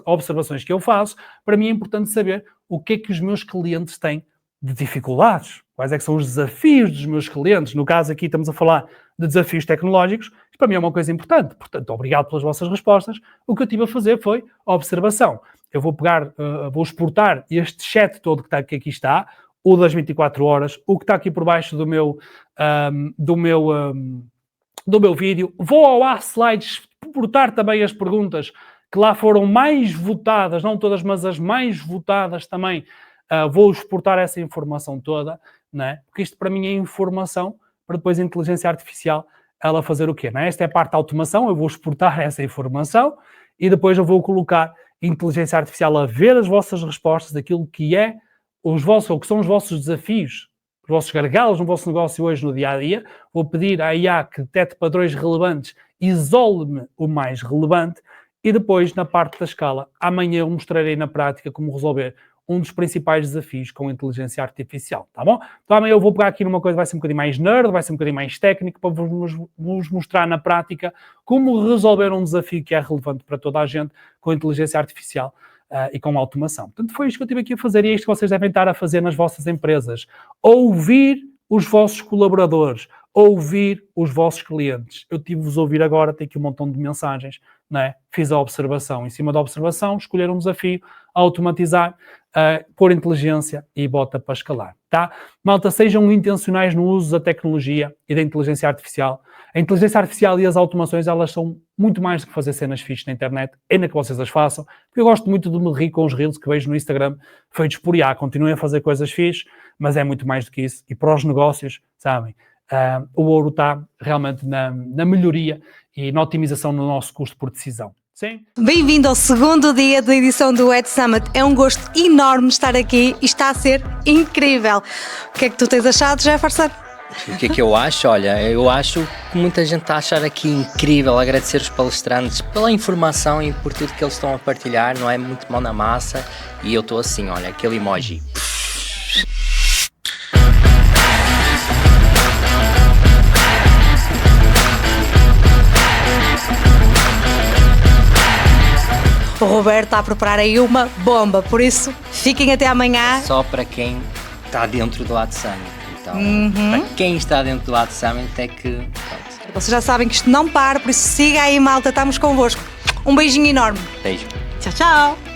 observações que eu faço, para mim é importante saber o que é que os meus clientes têm de dificuldades, quais é que são os desafios dos meus clientes. No caso aqui estamos a falar de desafios tecnológicos, que para mim é uma coisa importante. Portanto, obrigado pelas vossas respostas. O que eu tive a fazer foi a observação. Eu vou pegar, vou exportar este chat todo que aqui está, o das 24 horas, o que está aqui por baixo do meu vídeo. Vou ao A-Slides exportar também as perguntas que lá foram mais votadas, não todas, mas as mais votadas também. Vou exportar essa informação toda, não é? Porque isto para mim é informação para depois a inteligência artificial ela fazer o quê? Não é? Esta é a parte da automação, eu vou exportar essa informação e depois eu vou colocar a inteligência artificial a ver as vossas respostas daquilo que é ou que são os vossos desafios, os vossos gargalos no vosso negócio hoje no dia-a-dia. Vou pedir à IA que detecte padrões relevantes, isole-me o mais relevante e depois, na parte da escala, amanhã eu mostrarei na prática como resolver um dos principais desafios com a inteligência artificial, tá bom? Então amanhã eu vou pegar aqui numa coisa que vai ser um bocadinho mais nerd, vai ser um bocadinho mais técnico, para vos mostrar na prática como resolver um desafio que é relevante para toda a gente com a inteligência artificial e com a automação. Portanto, foi isto que eu tive aqui a fazer e é isto que vocês devem estar a fazer nas vossas empresas. Ouvir os vossos colaboradores, ouvir os vossos clientes. Eu tive-vos a ouvir agora, tenho aqui um montão de mensagens, não é? Fiz a observação. Em cima da observação, escolher um desafio, automatizar, pôr inteligência e bota para escalar, tá? Malta, sejam intencionais no uso da tecnologia e da inteligência artificial. A inteligência artificial e as automações, elas são muito mais do que fazer cenas fixes na internet, ainda que vocês as façam, porque eu gosto muito de me rir com os reels que vejo no Instagram, feitos por IA, continuem a fazer coisas fixes, mas é muito mais do que isso. E para os negócios, sabem, o ouro está realmente na melhoria e na otimização no nosso custo por decisão. Sim. Bem-vindo ao segundo dia da edição do Ed Summit. É um gosto enorme estar aqui e está a ser incrível. O que é que tu tens achado, Jefferson? O que é que eu acho? Olha, eu acho que muita gente está a achar aqui incrível, agradecer os palestrantes pela informação e por tudo que eles estão a partilhar, não é? Muito mão na massa, e eu estou assim, olha, aquele emoji. O Roberto está a preparar aí uma bomba, por isso fiquem até amanhã. Só para quem está dentro do Ad Summit. Então, para quem está dentro do Ad Summit é que... Pronto. Vocês já sabem que isto não para, por isso siga aí, malta, estamos convosco. Um beijinho enorme. Beijo. Tchau, tchau.